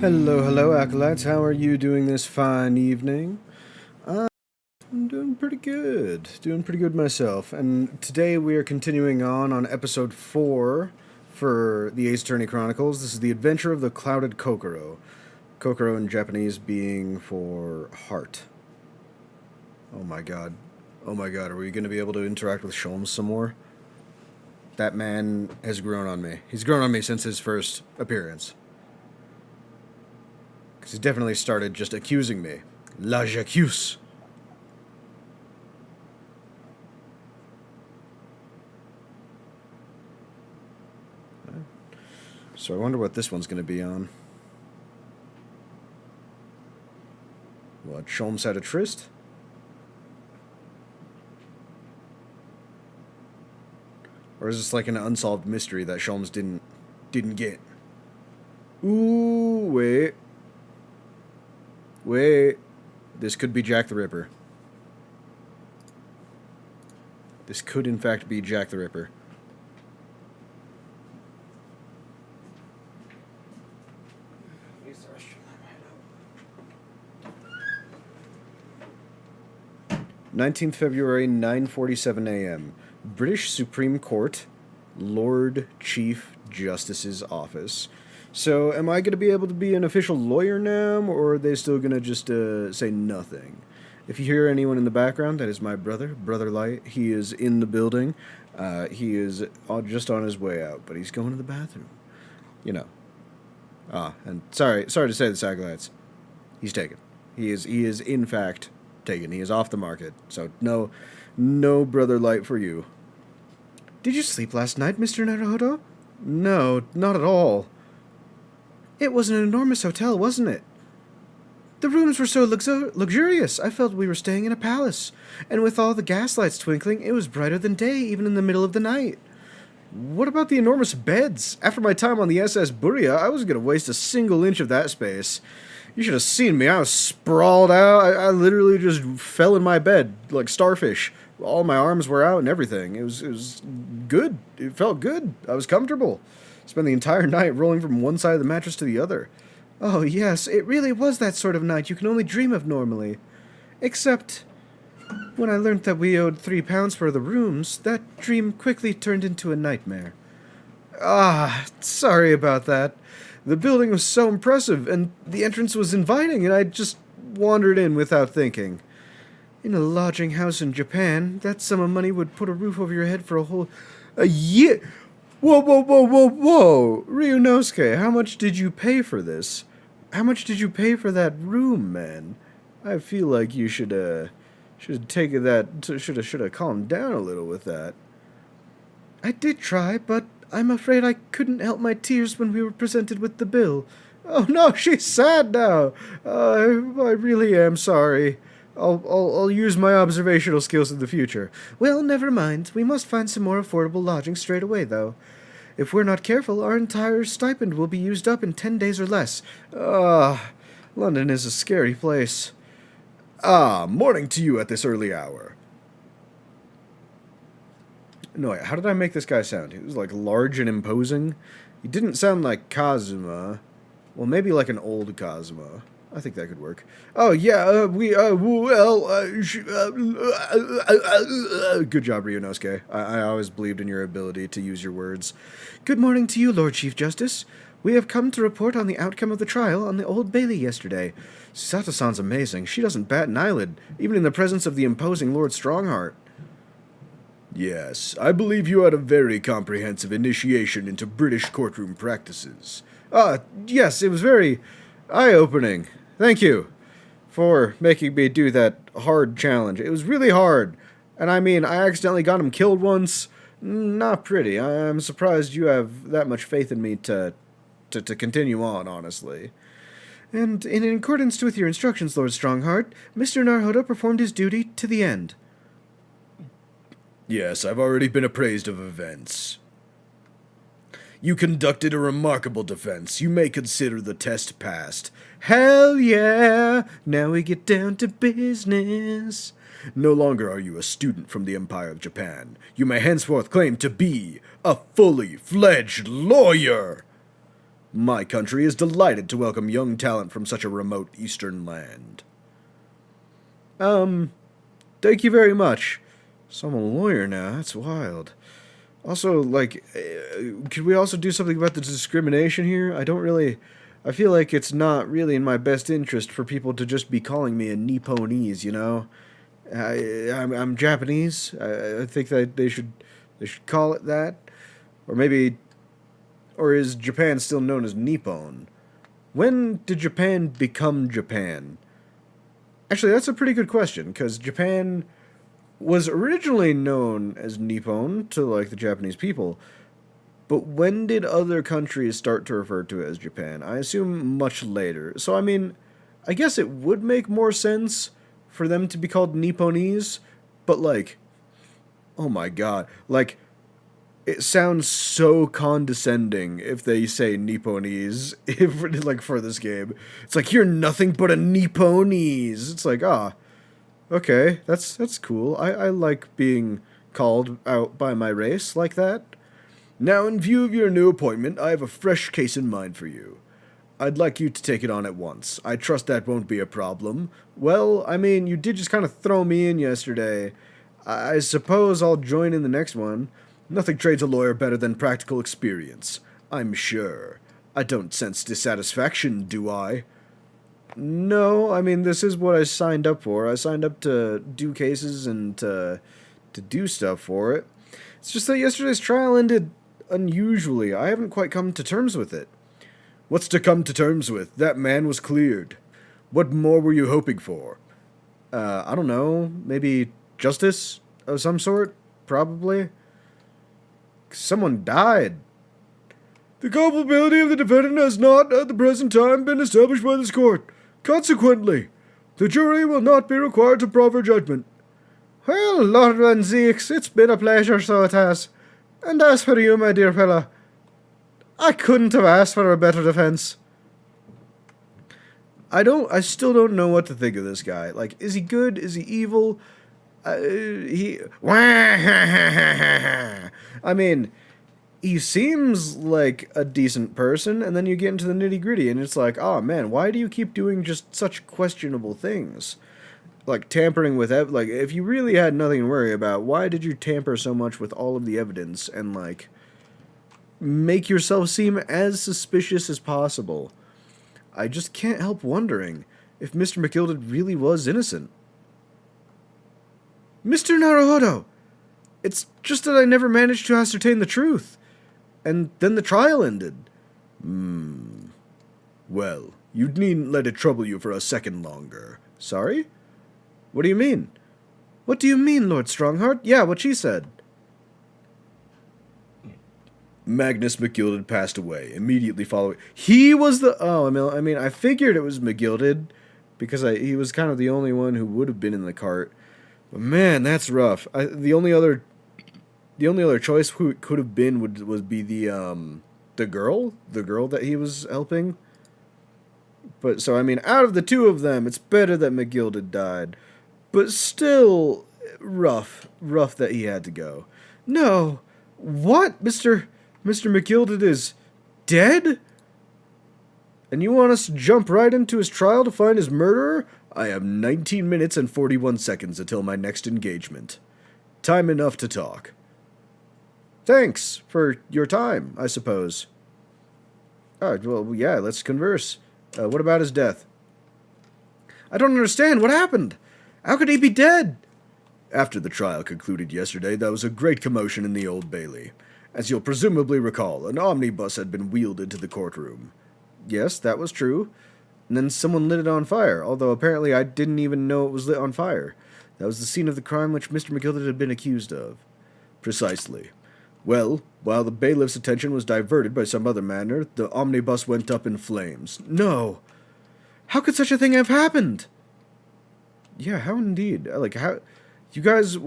Hello, Acolytes. How are you doing this fine evening? I'm doing pretty good. Doing pretty good myself. And today we are continuing on episode 4 for the Ace Attorney Chronicles. This is the Adventure of the Clouded Kokoro. Kokoro in Japanese being for heart. Oh my god. Oh my god, are we going to be able to interact with Sholmes some more? That man has grown on me. He's grown on me since his first appearance. Because he definitely started just accusing me. La j'accuse. So I wonder what this one's going to be on. What, Sholmes had a tryst? Or is this like an unsolved mystery that Sholmes didn't get? Ooh, wait. Wait. This could be Jack the Ripper. This could in fact be Jack the Ripper. February 9th, 9:47 a.m. British Supreme Court, Lord Chief Justice's office. So, am I going to be able to be an official lawyer now, or are they still going to just say nothing? If you hear anyone in the background, that is my brother, Brother Light. He is in the building. He is just on his way out, but he's going to the bathroom. You know. And sorry to say this, Acolights. He's taken. He is in fact taken. He is off the market. So no Brother Light for you. Did you sleep last night, Mr. Naruhodo? No, not at all. It was an enormous hotel, wasn't it? The rooms were so luxurious, I felt we were staying in a palace. And with all the gaslights twinkling, it was brighter than day, even in the middle of the night. What about the enormous beds? After my time on the SS Buria, I wasn't going to waste a single inch of that space. You should have seen me. I was sprawled out. I literally just fell in my bed like starfish. All my arms were out and everything. It was good. It felt good. I was comfortable. Spent the entire night rolling from one side of the mattress to the other. Oh, yes, it really was that sort of night you can only dream of normally. Except, when I learned that we owed £3 for the rooms, that dream quickly turned into a nightmare. Sorry about that. The building was so impressive, and the entrance was inviting, and I just wandered in without thinking. In a lodging house in Japan, that sum of money would put a roof over your head for a year. Whoa. Ryunosuke, how much did you pay for this? How much did you pay for that room, man? I feel like you should have calmed down a little with that. I did try, but I'm afraid I couldn't help my tears when we were presented with the bill. Oh no, she's sad now. I really am sorry. I'll use my observational skills in the future. Well, never mind. We must find some more affordable lodging straight away, though. If we're not careful, our entire stipend will be used up in 10 days or less. London is a scary place. Morning to you at this early hour. No, wait, how did I make this guy sound? He was, like, large and imposing. He didn't sound like Kazuma. Well, maybe like an old Kazuma. I think that could work. Oh, yeah, good job, Ryunosuke. I always believed in your ability to use your words. Good morning to you, Lord Chief Justice. We have come to report on the outcome of the trial on the Old Bailey yesterday. Sato-san's amazing. She doesn't bat an eyelid, even in the presence of the imposing Lord Strongheart. Yes, I believe you had a very comprehensive initiation into British courtroom practices. Yes, it was very eye-opening. Thank you for making me do that hard challenge. It was really hard. And I mean, I accidentally got him killed once. Not pretty. I'm surprised you have that much faith in me to continue on, honestly. And in accordance with your instructions, Lord Strongheart, Mr. Naruhodo performed his duty to the end. Yes, I've already been appraised of events. You conducted a remarkable defense. You may consider the test passed. Hell yeah! Now we get down to business. No longer are you a student from the Empire of Japan. You may henceforth claim to be a fully fledged lawyer. My country is delighted to welcome young talent from such a remote eastern land. Thank you very much. So I'm a lawyer now. That's wild. Also, like, could we also do something about the discrimination here? I feel like it's not really in my best interest for people to just be calling me a Nipponese, you know? I'm Japanese. I think that they should call it that. Or maybe, or is Japan still known as Nippon? When did Japan become Japan? Actually, that's a pretty good question, because Japan was originally known as Nippon to, like, the Japanese people. But when did other countries start to refer to it as Japan? I assume much later. So, I mean, I guess it would make more sense for them to be called Nipponese, but, like, oh my god. Like, it sounds so condescending if they say Nipponese, if, like, for this game. It's like, you're nothing but a Nipponese. It's like, okay, that's cool. I like being called out by my race like that. Now, in view of your new appointment, I have a fresh case in mind for you. I'd like you to take it on at once. I trust that won't be a problem. Well, I mean, you did just kind of throw me in yesterday. I suppose I'll join in the next one. Nothing trades a lawyer better than practical experience, I'm sure. I don't sense dissatisfaction, do I? No, I mean, this is what I signed up for. I signed up to do cases and to do stuff for it. It's just that yesterday's trial ended unusually. I haven't quite come to terms with it. What's to come to terms with? That man was cleared. What more were you hoping for? I don't know. Maybe justice of some sort? Probably. Someone died. The culpability of the defendant has not, at the present time, been established by this court. Consequently, the jury will not be required to proffer judgment. Well, Lord Van Zeeks, it's been a pleasure, so it has. And as for you, my dear fellow, I couldn't have asked for a better defense. I still don't know what to think of this guy. Like, is he good? Is he evil? I mean, he seems like a decent person, and then you get into the nitty-gritty, and it's like, oh man, why do you keep doing just such questionable things? Like, tampering with, like, if you really had nothing to worry about, why did you tamper so much with all of the evidence, and, like, make yourself seem as suspicious as possible? I just can't help wondering if Mr. McGilded really was innocent. Mr. Naruhodo! It's just that I never managed to ascertain the truth. And then the trial ended. Well, you needn't let it trouble you for a second longer. Sorry? What do you mean? What do you mean, Lord Strongheart? Yeah, what she said. Magnus McGilded passed away, immediately following... He was the... Oh, I mean, I figured it was McGilded, because he was kind of the only one who would have been in the cart. But man, that's rough. The only other choice who it could have been would be the girl that he was helping. But so I mean, out of the two of them, it's better that McGilded died. But still, rough that he had to go. No, what, Mr. McGilded is dead? And you want us to jump right into his trial to find his murderer? I have 19 minutes and 41 seconds until my next engagement. Time enough to talk. Thanks for your time, I suppose. Oh, well, yeah, let's converse. What about his death? I don't understand. What happened? How could he be dead? After the trial concluded yesterday, there was a great commotion in the Old Bailey. As you'll presumably recall, an omnibus had been wheeled into the courtroom. Yes, that was true. And then someone lit it on fire, although apparently I didn't even know it was lit on fire. That was the scene of the crime which Mr. McGilded had been accused of. Precisely. Well, while the bailiff's attention was diverted by some other matter, the omnibus went up in flames. No! How could such a thing have happened? Yeah, how indeed? Like, how... You guys...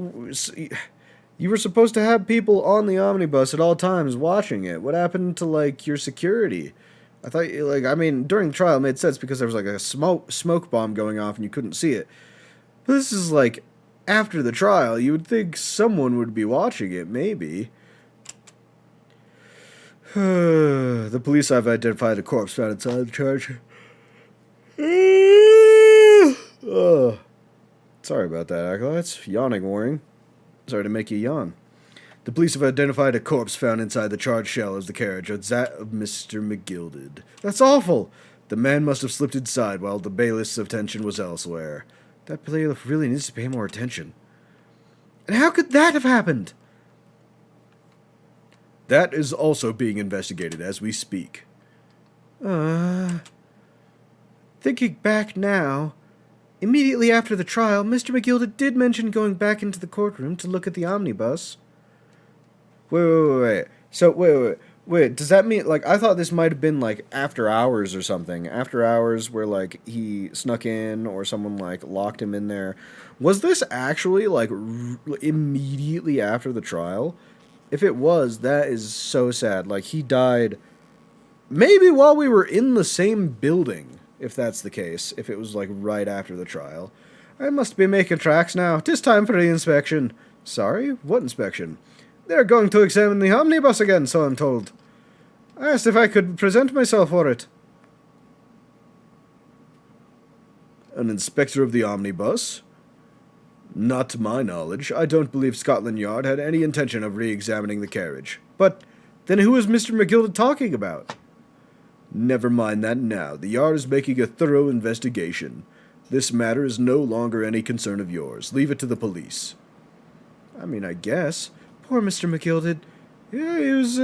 You were supposed to have people on the omnibus at all times watching it. What happened to, like, your security? I thought, like, I mean, during the trial it made sense because there was, like, a smoke bomb going off and you couldn't see it. But this is, like, after the trial. You would think someone would be watching it, maybe. The police have identified a corpse found inside the church. Oh, sorry about that, Acolytes. Yawning warning. Sorry to make you yawn. The police have identified a corpse found inside the charred shell of the carriage. It's that of Mr. McGilded. That's awful! The man must have slipped inside while the bailiff's attention was elsewhere. That bailiff really needs to pay more attention. And how could that have happened? That is also being investigated as we speak. Thinking back now, immediately after the trial, Mr. McGilded did mention going back into the courtroom to look at the omnibus. Wait. So, wait. Does that mean, like, I thought this might have been, like, after hours or something. After hours where, like, he snuck in or someone, like, locked him in there. Was this actually, like, immediately after the trial? If it was, that is so sad. Like, he died maybe while we were in the same building, if that's the case. If it was, like, right after the trial. I must be making tracks now. 'Tis time for the inspection. Sorry? What inspection? They're going to examine the omnibus again, so I'm told. I asked if I could present myself for it. An inspector of the omnibus? Not to my knowledge. I don't believe Scotland Yard had any intention of re-examining the carriage. But then who is Mr. McGilded talking about? Never mind that now. The Yard is making a thorough investigation. This matter is no longer any concern of yours. Leave it to the police. I mean, I guess. Poor Mr. McGilded. Yeah, he was,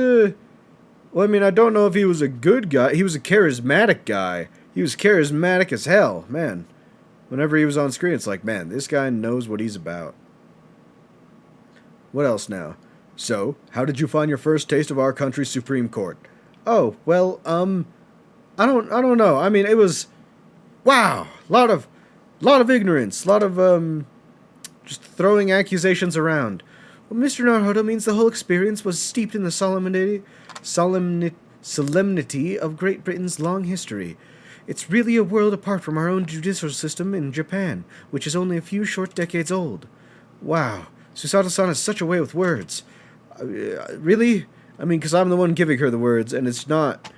well, I mean, I don't know if he was a good guy. He was a charismatic guy. He was charismatic as hell, man. Whenever he was on screen, it's like, man, this guy knows what he's about. What else now? So, how did you find your first taste of our country's Supreme Court? Oh, well, I don't know. I mean, it was, wow, lot of ignorance, lot of, just throwing accusations around. Well, Mr. Naruto means the whole experience was steeped in the solemnity of Great Britain's long history. It's really a world apart from our own judicial system in Japan, which is only a few short decades old. Wow, Susato-san has such a way with words. Really? I mean, because I'm the one giving her the words, and it's not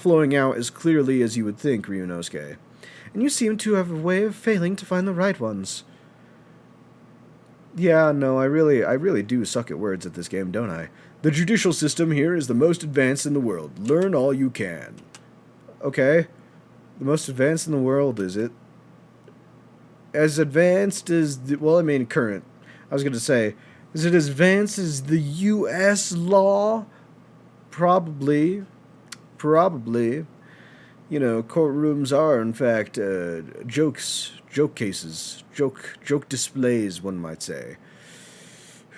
flowing out as clearly as you would think, Ryunosuke. And you seem to have a way of failing to find the right ones. Yeah, no, I really do suck at words at this game, don't I? The judicial system here is the most advanced in the world. Learn all you can. Okay. The most advanced in the world, is it? As advanced as well, I mean, current. I was going to say, is it as advanced as the U.S. law? Probably. You know, courtrooms are, in fact, joke cases, joke displays, one might say.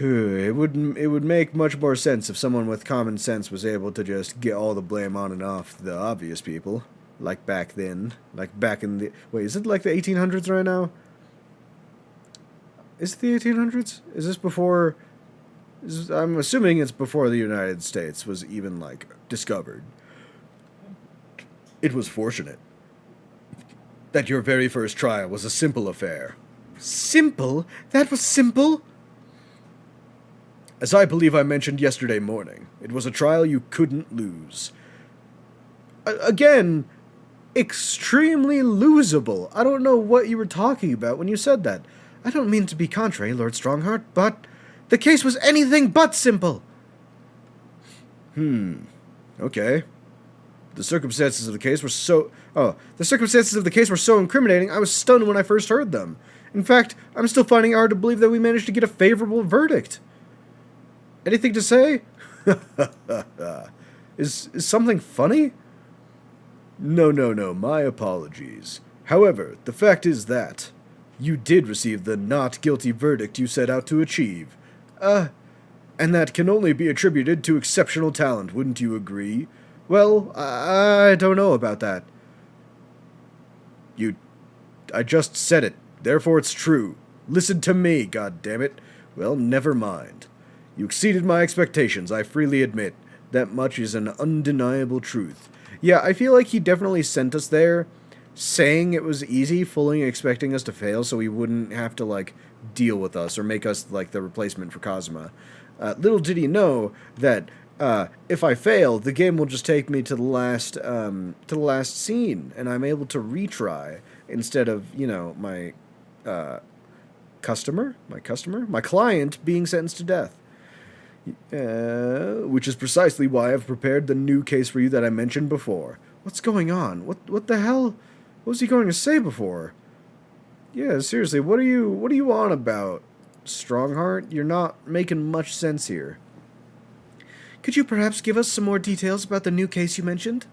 It would make much more sense if someone with common sense was able to just get all the blame on and off the obvious people, like back then, like back in the, wait, is it like the 1800s right now? Is it the 1800s? Is this before? I'm assuming it's before the United States was even like discovered. It was fortunate that your very first trial was a simple affair. Simple? That was simple? As I believe I mentioned yesterday morning, it was a trial you couldn't lose. Again, extremely losable. I don't know what you were talking about when you said that. I don't mean to be contrary, Lord Strongheart, but the case was anything but simple. Okay. The circumstances of the case were so incriminating, I was stunned when I first heard them. In fact, I'm still finding it hard to believe that we managed to get a favorable verdict. Anything to say? Is something funny? No, my apologies. However, the fact is that you did receive the not guilty verdict you set out to achieve. And that can only be attributed to exceptional talent, wouldn't you agree? Well, I don't know about that. I just said it, therefore it's true. Listen to me, goddammit. Well, never mind. You exceeded my expectations, I freely admit. That much is an undeniable truth. Yeah, I feel like he definitely sent us there, saying it was easy, fully expecting us to fail so he wouldn't have to, like, deal with us or make us, like, the replacement for Kazuma. Little did he know that If I fail, the game will just take me to the last scene, and I'm able to retry instead of, my my client being sentenced to death. Which is precisely why I've prepared the new case for you that I mentioned before. What's going on? What the hell? What was he going to say before? Yeah, seriously, what are you on about, Strongheart? You're not making much sense here. Could you perhaps give us some more details about the new case you mentioned?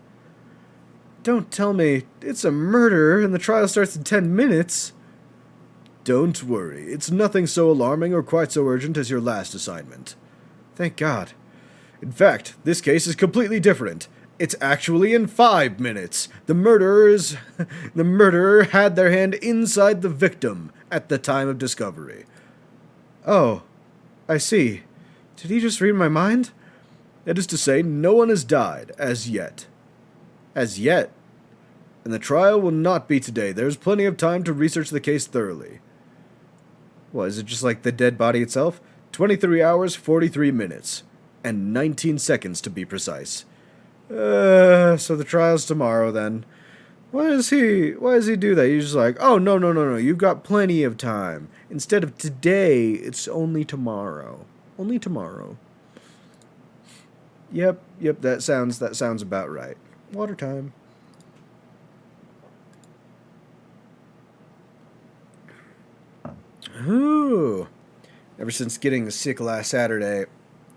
Don't tell me it's a murder and the trial starts in 10 minutes. Don't worry, it's nothing so alarming or quite so urgent as your last assignment. Thank God. In fact, this case is completely different. It's actually in 5 minutes. The murderer had their hand inside the victim at the time of discovery. Oh, I see. Did he just read my mind? That is to say, no one has died, as yet. As yet? And the trial will not be today. There's plenty of time to research the case thoroughly. What, is it just like the dead body itself? 23 hours, 43 minutes. And 19 seconds to be precise. So the trial's tomorrow then. Why does he do that? He's just like, oh, no, you've got plenty of time. Instead of today, it's only tomorrow. Only tomorrow. Yep, that sounds about right. Water time. Ooh. Ever since getting sick last Saturday,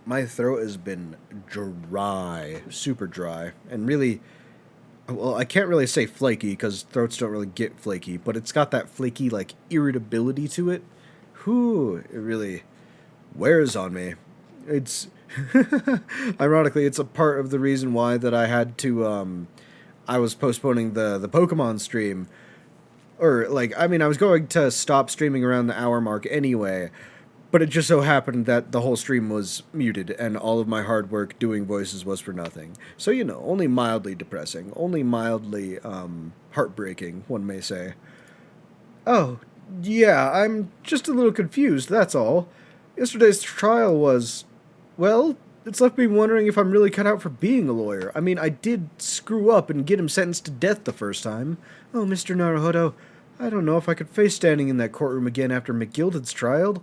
my throat has been dry, super dry, and really, well, I can't really say flaky because throats don't really get flaky, but it's got that flaky, like, irritability to it. Whew, it really wears on me. It's, ironically, it's a part of the reason why that I had to, I was postponing the Pokemon stream, or, like, I mean, I was going to stop streaming around the hour mark anyway, but it just so happened that the whole stream was muted, and all of my hard work doing voices was for nothing. So, only mildly depressing, only mildly, heartbreaking, one may say. Oh, yeah, I'm just a little confused, that's all. Yesterday's trial was, well, it's left me wondering if I'm really cut out for being a lawyer. I mean, I did screw up and get him sentenced to death the first time. Oh, Mr. Naruhodo, I don't know if I could face standing in that courtroom again after McGilded's trial.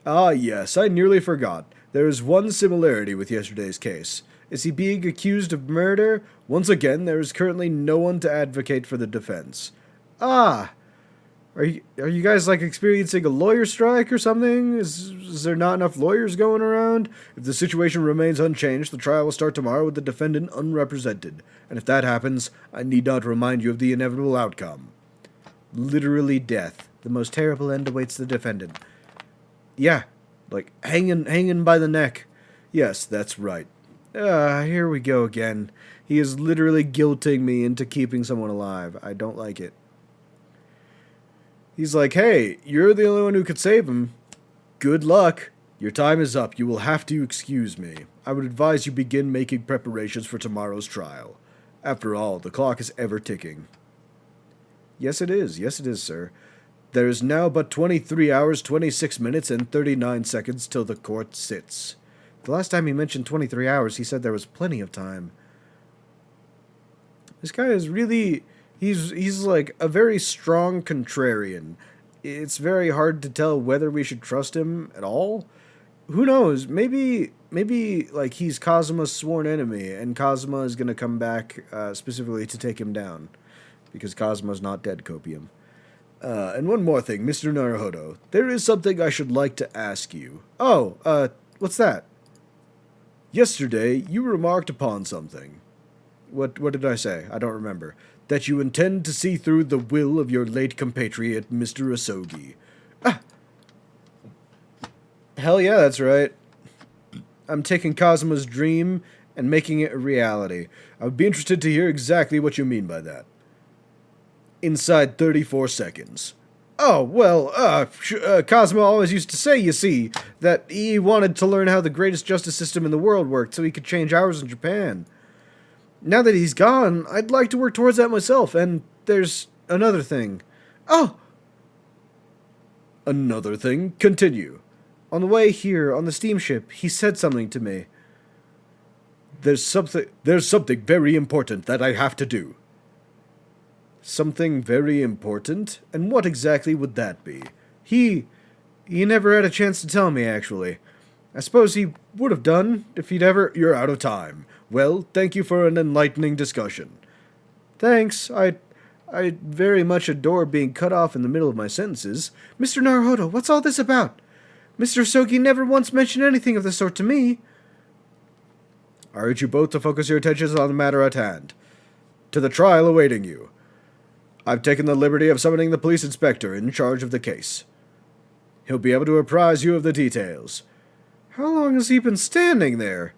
Ah, yes, I nearly forgot. There is one similarity with yesterday's case. Is he being accused of murder? Once again, there is currently no one to advocate for the defense. Ah! Are you guys, like, experiencing a lawyer strike or something? Is there not enough lawyers going around? If the situation remains unchanged, the trial will start tomorrow with the defendant unrepresented. And if that happens, I need not remind you of the inevitable outcome. Literally death. The most terrible end awaits the defendant. Yeah, like, hanging by the neck. Yes, that's right. Here we go again. He is literally guilting me into keeping someone alive. I don't like it. He's like, hey, you're the only one who could save him. Good luck. Your time is up. You will have to excuse me. I would advise you begin making preparations for tomorrow's trial. After all, the clock is ever ticking. Yes, it is. Yes, it is, sir. There is now but 23 hours, 26 minutes, and 39 seconds till the court sits. The last time he mentioned 23 hours, he said there was plenty of time. This guy is really... He's like a very strong contrarian. It's very hard to tell whether we should trust him at all. Who knows? Maybe like he's Kazuma's sworn enemy, and Kazuma is gonna come back specifically to take him down, because Kazuma's not dead, Copium. And one more thing, Mr. Naruhodo. There is something I should like to ask you. Oh, what's that? Yesterday, you remarked upon something. What did I say? I don't remember. That you intend to see through the will of your late compatriot, Mr. Asogi. Ah! Hell yeah, that's right. I'm taking Kazuma's dream and making it a reality. I would be interested to hear exactly what you mean by that. Inside 34 seconds. Oh, well, Kazuma always used to say, you see, that he wanted to learn how the greatest justice system in the world worked so he could change ours in Japan. Now that he's gone, I'd like to work towards that myself, and there's another thing. Oh! Another thing? Continue. On the way here, on the steamship, he said something to me. There's something very important that I have to do. Something very important? And what exactly would that be? He never had a chance to tell me, actually. I suppose he would have done if he'd ever... You're out of time. Well, thank you for an enlightening discussion. Thanks. I very much adore being cut off in the middle of my sentences. Mr. Naruhodo, what's all this about? Mr. Sogi never once mentioned anything of the sort to me. I urge you both to focus your attentions on the matter at hand. To the trial awaiting you. I've taken the liberty of summoning the police inspector in charge of the case. He'll be able to apprise you of the details. How long has he been standing there?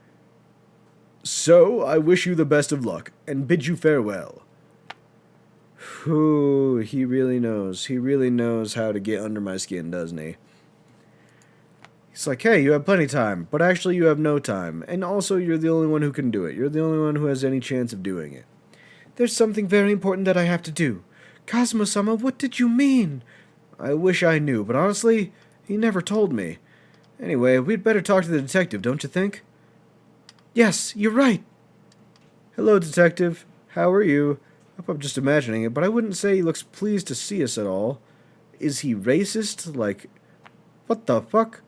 So, I wish you the best of luck, and bid you farewell. Ooh, he really knows. He really knows how to get under my skin, doesn't he? He's like, hey, you have plenty of time, but actually you have no time, and also you're the only one who can do it. You're the only one who has any chance of doing it. There's something very important that I have to do. Kazuma-sama, what did you mean? I wish I knew, but honestly, he never told me. Anyway, we'd better talk to the detective, don't you think? Yes, you're right. Hello, detective. How are you? I hope I'm just imagining it, but I wouldn't say he looks pleased to see us at all. Is he racist? Like, what the fuck?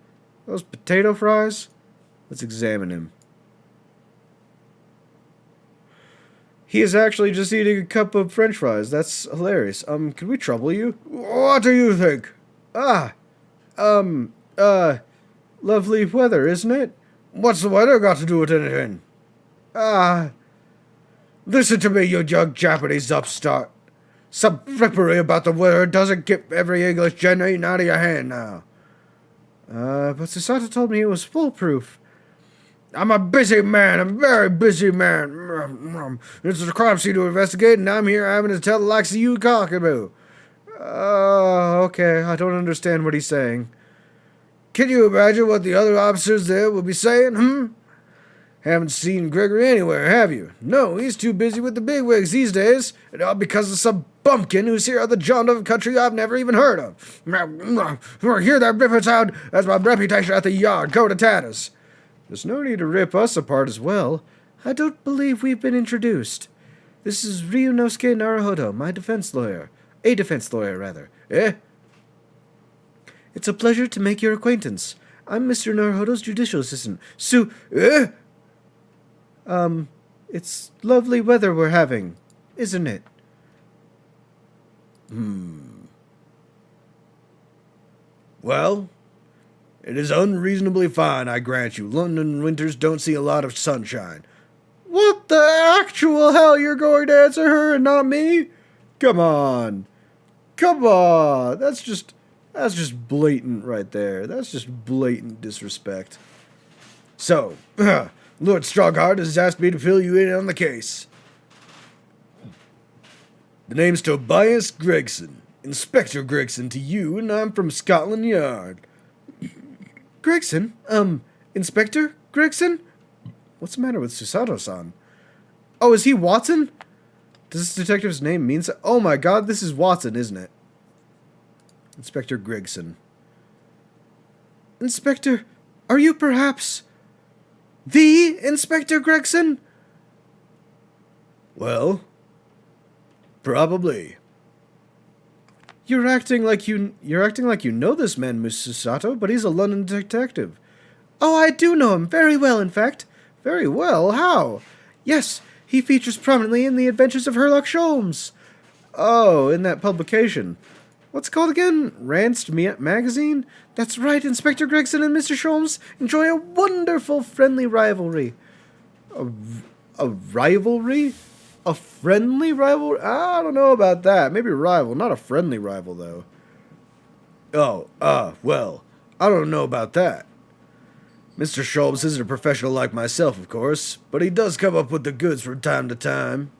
Those potato fries? Let's examine him. He is actually just eating a cup of french fries. That's hilarious. Can we trouble you? What do you think? Lovely weather, isn't it? What's the weather got to do with anything? Listen to me, you young Japanese upstart. Some frippery about the weather doesn't get every English gen eaten out of your hand now. But Susato told me it was foolproof. I'm a busy man, a very busy man. This is a crime scene to investigate, and I'm here having to tell the likes of you cockaboo. Okay, I don't understand what he's saying. Can you imagine what the other officers there will be saying, Haven't seen Gregory anywhere, have you? No, he's too busy with the bigwigs these days, and all because of some bumpkin who's here on the jaunt of a country I've never even heard of. Hear that ripper sound? That's my reputation at the yard. Go to tatters. There's no need to rip us apart as well. I don't believe we've been introduced. This is Ryunosuke Naruhodo, my defense lawyer. A defense lawyer, rather. Eh? It's a pleasure to make your acquaintance. I'm Mr. Naruhodo's judicial assistant. It's lovely weather we're having, isn't it? Well, it is unreasonably fine, I grant you. London winters don't see a lot of sunshine. What the actual hell? You're going to answer her and not me? Come on. That's just blatant right there. That's just blatant disrespect. So, Lord Strongheart has asked me to fill you in on the case. The name's Tobias Gregson. Inspector Gregson to you, and I'm from Scotland Yard. Gregson? Inspector Gregson? What's the matter with Susato-san? Oh, is he Watson? Does this detective's name mean so? Oh my god, this is Watson, isn't it? Inspector Gregson. Inspector, are you perhaps the Inspector Gregson? Well, probably. You're acting like you know this man, Miss Susato, but he's a London detective. Oh, I do know him very well, in fact. Very well? How? Yes, he features prominently in The Adventures of Sherlock Holmes. Oh, in that publication. What's it called again? Ranced Magazine? That's right, Inspector Gregson and Mr. Sholmes enjoy a wonderful friendly rivalry. A rivalry? A friendly rival? I don't know about that. Maybe a rival, not a friendly rival, though. Well, I don't know about that. Mr. Sholmes isn't a professional like myself, of course, but he does come up with the goods from time to time.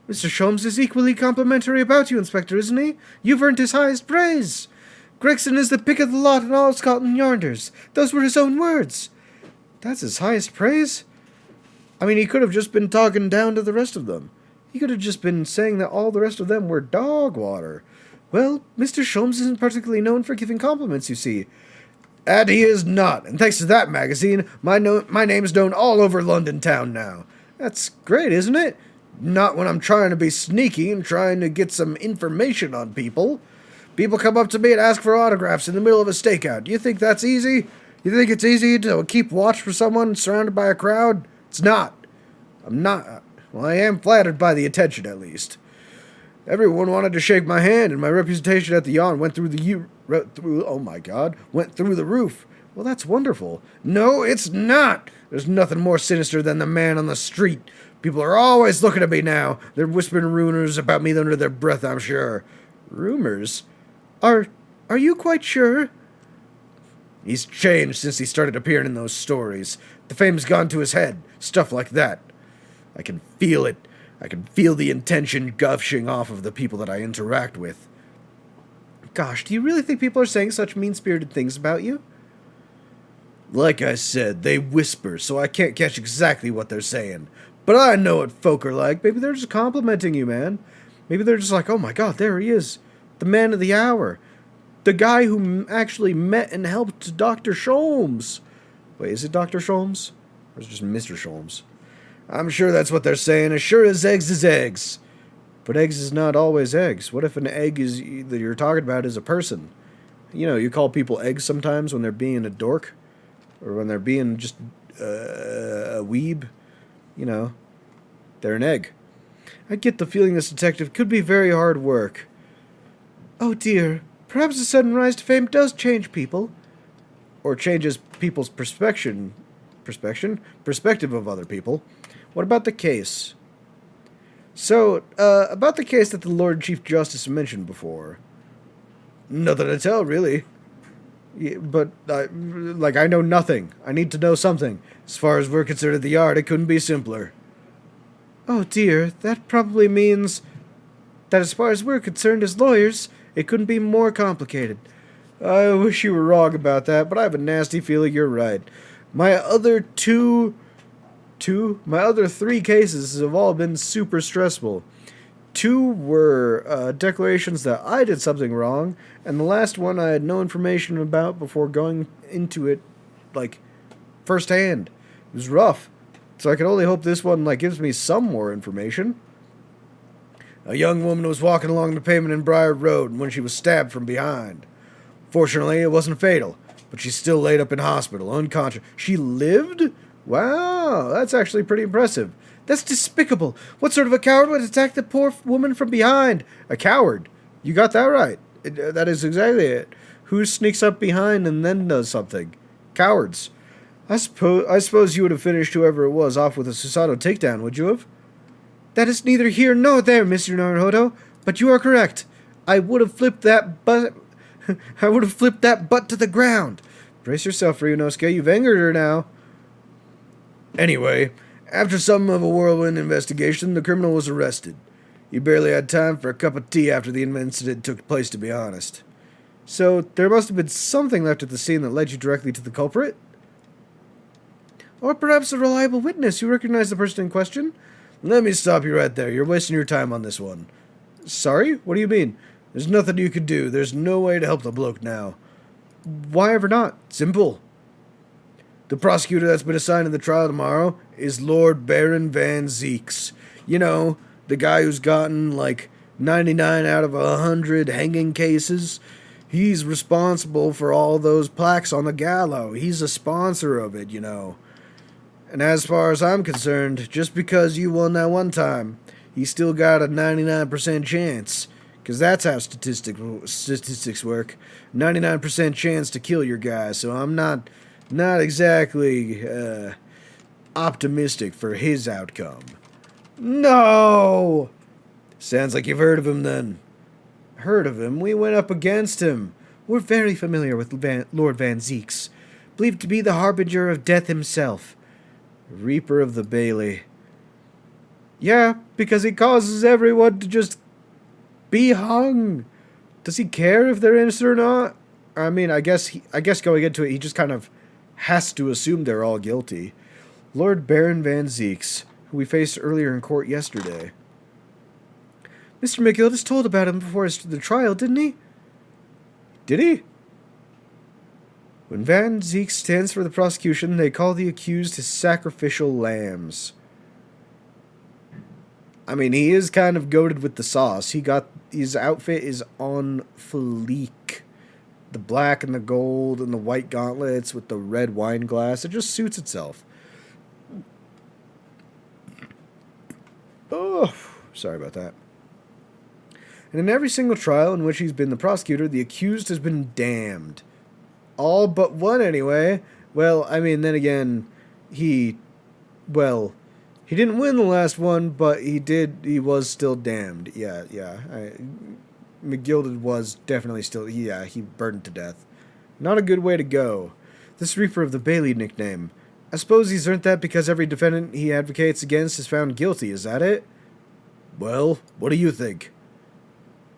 Mr. Sholmes is equally complimentary about you, Inspector, isn't he? You've earned his highest praise. Gregson is the pick of the lot in all Scotland Yarders. Those were his own words. That's his highest praise? I mean, he could have just been talking down to the rest of them. He could have just been saying that all the rest of them were dog water. Well, Mr. Sholmes isn't particularly known for giving compliments, you see. And he is not. And thanks to that magazine, my name is known all over London town now. That's great, isn't it? Not when I'm trying to be sneaky and trying to get some information on people. People come up to me and ask for autographs in the middle of a stakeout. Do you think that's easy? You think it's easy to keep watch for someone surrounded by a crowd? It's not. I'm not. Well, I am flattered by the attention, at least. Everyone wanted to shake my hand, and my reputation at the yawn went through the roof. Well, that's wonderful. No, it's not. There's nothing more sinister than the man on the street. People are always looking at me now. They're whispering rumors about me under their breath, I'm sure. Rumors? Are you quite sure? He's changed since he started appearing in those stories. The fame's gone to his head. Stuff like that. I can feel it. I can feel the intention gushing off of the people that I interact with. Gosh, do you really think people are saying such mean-spirited things about you? Like I said, they whisper, so I can't catch exactly what they're saying. But I know what folk are like. Maybe they're just complimenting you, man. Maybe they're just like, oh my god, there he is. The man of the hour. The guy who actually met and helped Dr. Sholmes. Wait, is it Dr. Sholmes? Or is it just Mr. Sholmes? I'm sure that's what they're saying. As sure as eggs is eggs. But eggs is not always eggs. What if an egg is that you're talking about is a person? You know, you call people eggs sometimes when they're being a dork. Or when they're being just a weeb. You know, they're an egg. I get the feeling this detective could be very hard work. Oh dear, perhaps the sudden rise to fame does change people. Or changes people's perspective of other people. What about the case? So, about the case that the Lord Chief Justice mentioned before. Nothing to tell, really. Yeah, but, I know nothing. I need to know something. As far as we're concerned at the yard, it couldn't be simpler. Oh dear, that probably means that as far as we're concerned as lawyers, it couldn't be more complicated. I wish you were wrong about that, but I have a nasty feeling you're right. My other three cases have all been super stressful. 2 were declarations that I did something wrong, and the last one I had no information about before going into it, firsthand. It was rough. So I can only hope this one, gives me some more information. A young woman was walking along the pavement in Briar Road when she was stabbed from behind. Fortunately, it wasn't fatal, but she's still laid up in hospital, unconscious. She lived? Wow, that's actually pretty impressive. That's despicable. What sort of a coward would attack the poor woman from behind? A coward. You got that right. That is exactly it. Who sneaks up behind and then does something? Cowards. I suppose you would have finished whoever it was off with a Susato takedown, would you have? That is neither here nor there, Mr. Naruhodo, but you are correct. I would have flipped that butt to the ground. Brace yourself, Ryunosuke. You've angered her now. Anyway, after some of a whirlwind investigation, the criminal was arrested. He barely had time for a cup of tea after the incident took place, to be honest. So, there must have been something left at the scene that led you directly to the culprit? Or perhaps a reliable witness who recognized the person in question? Let me stop you right there. You're wasting your time on this one. Sorry? What do you mean? There's nothing you could do. There's no way to help the bloke now. Why ever not? Simple. The prosecutor that's been assigned to the trial tomorrow is Lord Baron Van Zeeks. You know, the guy who's gotten 99 out of 100 hanging cases. He's responsible for all those plaques on the gallows. He's a sponsor of it, you know. And as far as I'm concerned, just because you won that one time, you still got a 99% chance. Because that's how statistics work. 99% chance to kill your guy, so I'm not exactly optimistic for his outcome. No! Sounds like you've heard of him then. Heard of him? We went up against him. We're very familiar with Lord Van Zeeks. Believed to be the harbinger of death himself. Reaper of the Bailey. Yeah, because he causes everyone to just be hung. Does he care if they're innocent or not? I mean, I guess going into it, he just kind of has to assume they're all guilty. Lord Baron Van Zeeks, who we faced earlier in court yesterday. Mr. McGillis told about him before the trial, didn't he? Did he? When Van Zeke stands for the prosecution, they call the accused his sacrificial lambs. I mean, he is kind of goated with the sauce. His outfit is on fleek. The black and the gold and the white gauntlets with the red wine glass. It just suits itself. Oh, sorry about that. And in every single trial in which he's been the prosecutor, the accused has been damned. All but one, anyway. Well, I mean, then again, he didn't win the last one, but he was still damned. Yeah. McGilded was definitely still, he burned to death. Not a good way to go. This Reaper of the Bailey nickname. I suppose he's earned that because every defendant he advocates against is found guilty, is that it? Well, what do you think?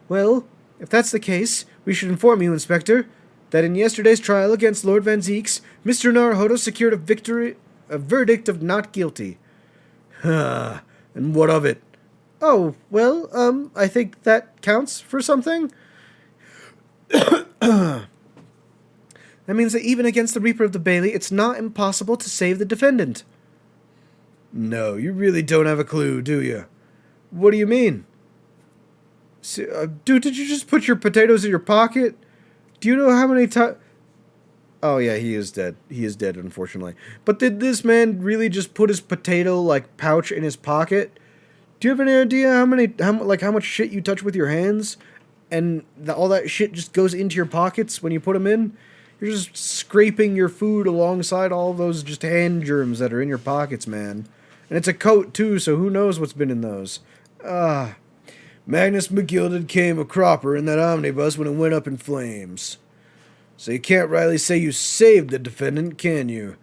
Well, if that's the case, we should inform you, Inspector, that in yesterday's trial against Lord Van Zeeks, Mr. Naruhodo secured a verdict of not guilty. And what of it? Oh, well, I think that counts for something. That means that even against the Reaper of the Bailey, it's not impossible to save the defendant. No, you really don't have a clue, do you? What do you mean? Dude, did you just put your potatoes in your pocket? Do you know how many times... Oh, yeah, he is dead. He is dead, unfortunately. But did this man really just put his potato, pouch in his pocket? Do you have any idea how much shit you touch with your hands? And all that shit just goes into your pockets when you put them in? You're just scraping your food alongside all those just hand germs that are in your pockets, man. And it's a coat, too, so who knows what's been in those. Magnus McGilded came a cropper in that omnibus when it went up in flames. So you can't rightly say you saved the defendant, can you?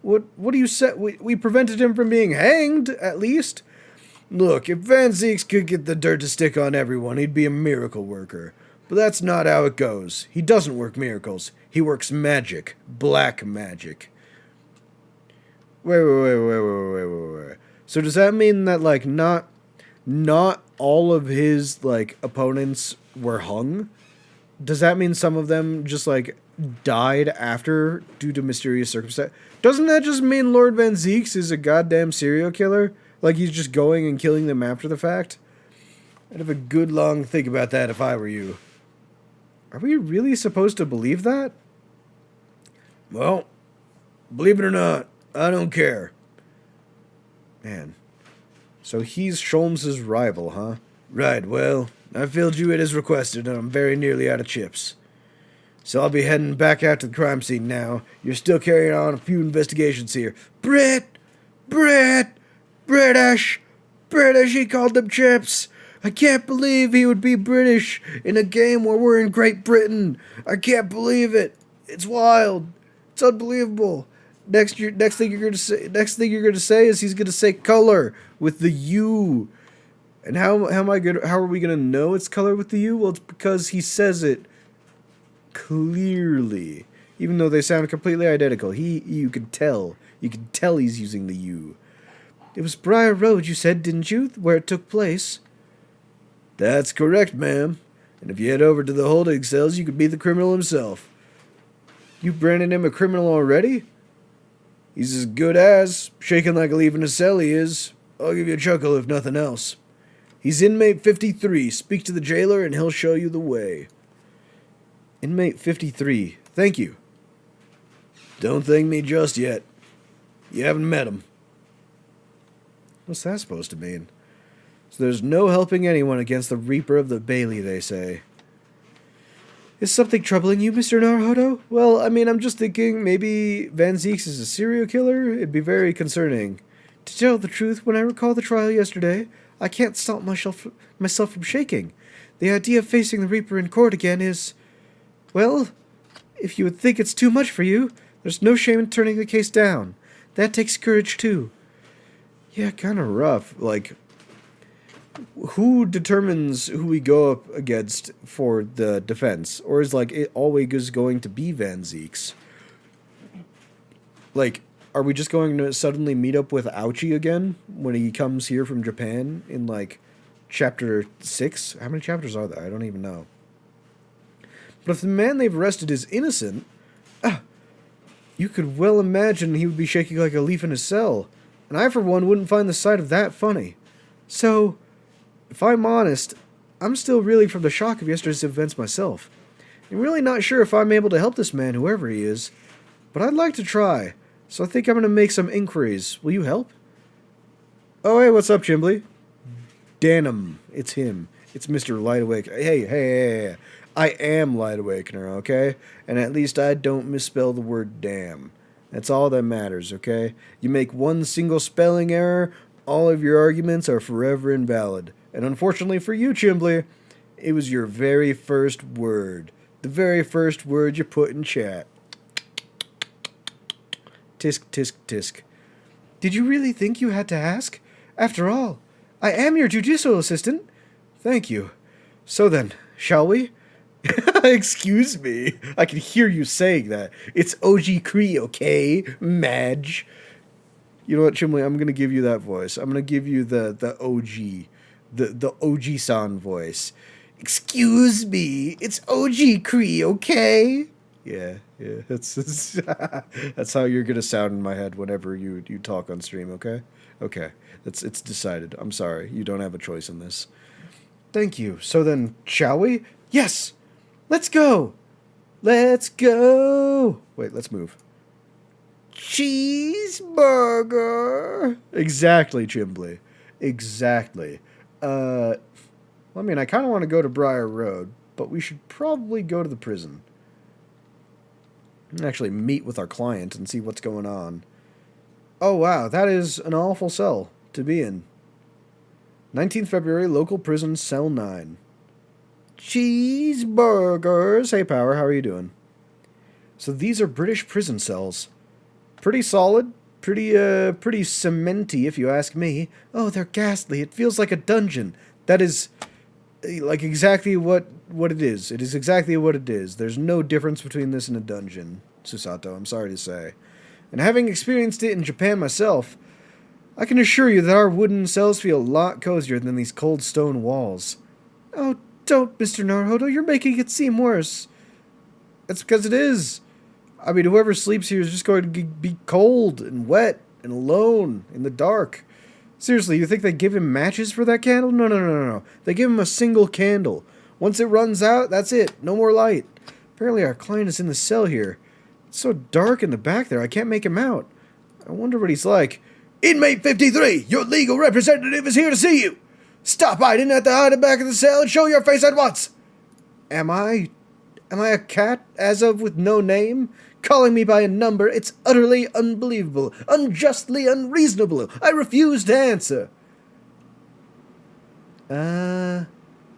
What do you say? We prevented him from being hanged, at least? Look, if Van Zeeks could get the dirt to stick on everyone, he'd be a miracle worker. But that's not how it goes. He doesn't work miracles. He works magic. Black magic. Wait. So does that mean that, not all of his, opponents were hung? Does that mean some of them just, died after due to mysterious circumstances? Doesn't that just mean Lord Van Zeeks is a goddamn serial killer? He's just going and killing them after the fact? I'd have a good long think about that if I were you. Are we really supposed to believe that? Well, believe it or not, I don't care. Man. So he's Sholmes' rival, huh? Right, well, I filled you in as requested, and I'm very nearly out of chips. So I'll be heading back out to the crime scene now. You're still carrying on a few investigations here. British, he called them chips. I can't believe he would be British in a game where we're in Great Britain. I can't believe it. It's wild. It's unbelievable. Next thing you're gonna say is he's gonna say color with the U. And how are we gonna know it's color with the U? Well, it's because he says it clearly, even though they sound completely identical. You could tell he's using the U. It was Briar Road, you said, didn't you, where it took place? That's correct, ma'am. And if you head over to the holding cells, you could be the criminal himself. You branded him a criminal already? He's as good as, shaking like a leaf in a cell he is. I'll give you a chuckle if nothing else. He's inmate 53. Speak to the jailer and he'll show you the way. Inmate 53. Thank you. Don't thank me just yet. You haven't met him. What's that supposed to mean? So there's no helping anyone against the Reaper of the Bailey, they say. Is something troubling you, Mr. Naruhodo? Well, I'm just thinking maybe Van Zeeks is a serial killer. It'd be very concerning. To tell the truth, when I recall the trial yesterday, I can't stop myself from shaking. The idea of facing the Reaper in court again is... Well, if you would think it's too much for you, there's no shame in turning the case down. That takes courage, too. Yeah, kind of rough. Who determines who we go up against for the defense? Or is, it always going to be Van Zeeks? Are we just going to suddenly meet up with Ouchie again when he comes here from Japan in, chapter 6? How many chapters are there? I don't even know. But if the man they've arrested is innocent... You could well imagine he would be shaking like a leaf in his cell, and I, for one, wouldn't find the sight of that funny. So, if I'm honest, I'm still reeling from the shock of yesterday's events myself. I'm really not sure if I'm able to help this man, whoever he is, but I'd like to try, so I think I'm going to make some inquiries. Will you help? Oh, hey, what's up, Chimbley? Danum, it's him. It's Mr. Light Awake. Hey. I am Light Awakener, okay? And at least I don't misspell the word damn. That's all that matters, okay? You make one single spelling error, all of your arguments are forever invalid. And unfortunately for you, Chimbley, it was your very first word. The very first word you put in chat. Tisk, tisk, tisk. Did you really think you had to ask? After all, I am your judicial assistant. Thank you. So then, shall we? Excuse me. I can hear you saying that. It's OG Cree, okay, Madge? You know what, Chimley? I'm going to give you that voice. I'm going to give you the OG. The OG-san voice. Excuse me. It's OG Cree, okay? Yeah. That's that's how you're going to sound in my head whenever you talk on stream, okay? Okay. It's decided. I'm sorry. You don't have a choice in this. Thank you. So then, shall we? Yes! Let's go! Let's go! Wait, let's move. Cheeseburger! Exactly, Chimbley. Exactly. I mean, I kind of want to go to Briar Road, but we should probably go to the prison. And actually meet with our client and see what's going on. Oh, wow, that is an awful cell to be in. 19th February, local prison, cell 9. Cheeseburgers. Hey, Power, how are you doing? So these are British prison cells. Pretty solid. Pretty cementy, if you ask me. Oh, they're ghastly. It feels like a dungeon. That is, like, exactly what it is. It is exactly what it is. There's no difference between this and a dungeon, Susato, I'm sorry to say. And having experienced it in Japan myself, I can assure you that our wooden cells feel a lot cozier than these cold stone walls. Oh, don't, Mr. Naruhodo, you're making it seem worse. That's because it is. I mean, whoever sleeps here is just going to be cold and wet and alone in the dark. Seriously, you think they give him matches for that candle? No. They give him a single candle. Once it runs out, that's it. No more light. Apparently our client is in the cell here. It's so dark in the back there, I can't make him out. I wonder what he's like. Inmate 53, your legal representative is here to see you. Stop hiding at the back of the cell and show your face at once. Am I a cat, as of with no name? Calling me by a number, it's utterly unbelievable, unjustly unreasonable. I refuse to answer. Mr.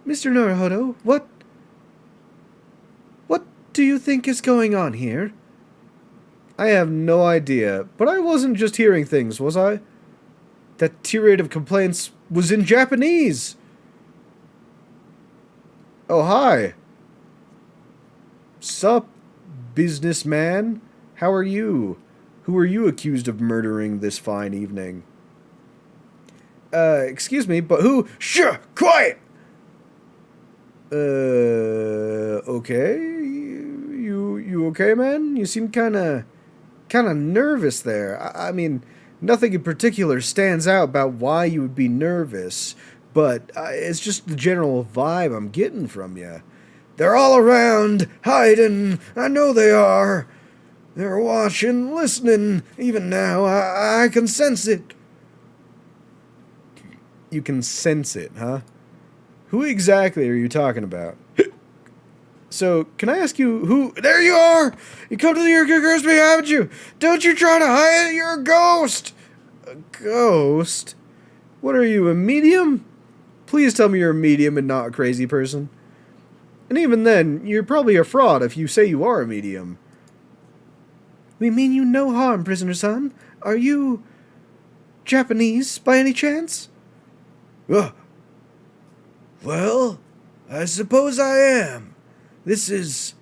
Naruhodo, what do you think is going on here? I have no idea, but I wasn't just hearing things, was I? That tirade of complaints was in Japanese. Oh, hi. Sup, businessman? How are you? Who are you accused of murdering this fine evening? Excuse me, but who? Shh! Quiet! Okay? You okay, man? You seem kinda nervous there. I mean, nothing in particular stands out about why you would be nervous, but it's just the general vibe I'm getting from you. They're all around, hiding. I know they are. They're watching, listening. Even now, I can sense it. You can sense it, huh? Who exactly are you talking about? So, can I ask you who... There you are! You come to your girls behind you! Don't you try to hide it! You're a ghost! A ghost? What are you, a medium? Please tell me you're a medium and not a crazy person. And even then, you're probably a fraud if you say you are a medium. We mean you no harm, prisoner-san. Are you... Japanese, by any chance? Well, I suppose I am. This is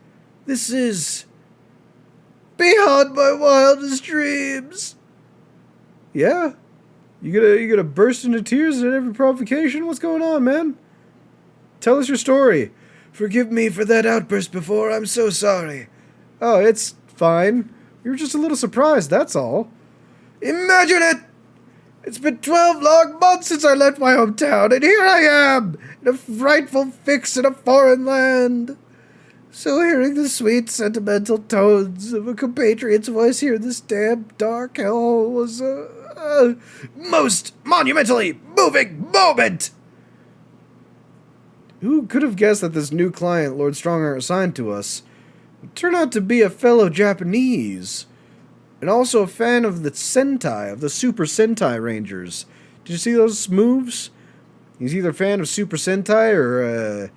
beyond my wildest dreams. Yeah? You gonna burst into tears at every provocation? What's going on, man? Tell us your story. Forgive me for that outburst before. I'm so sorry. Oh, it's fine. You were just a little surprised, that's all. Imagine it! It's been 12 long months since I left my hometown, and here I am, in a frightful fix in a foreign land. So hearing the sweet, sentimental tones of a compatriot's voice here in this damn dark hell was a most monumentally moving moment! Who could have guessed that this new client Lord Strongarm assigned to us would turn out to be a fellow Japanese? And also a fan of the Sentai, of the Super Sentai Rangers. Did you see those moves? He's either a fan of Super Sentai or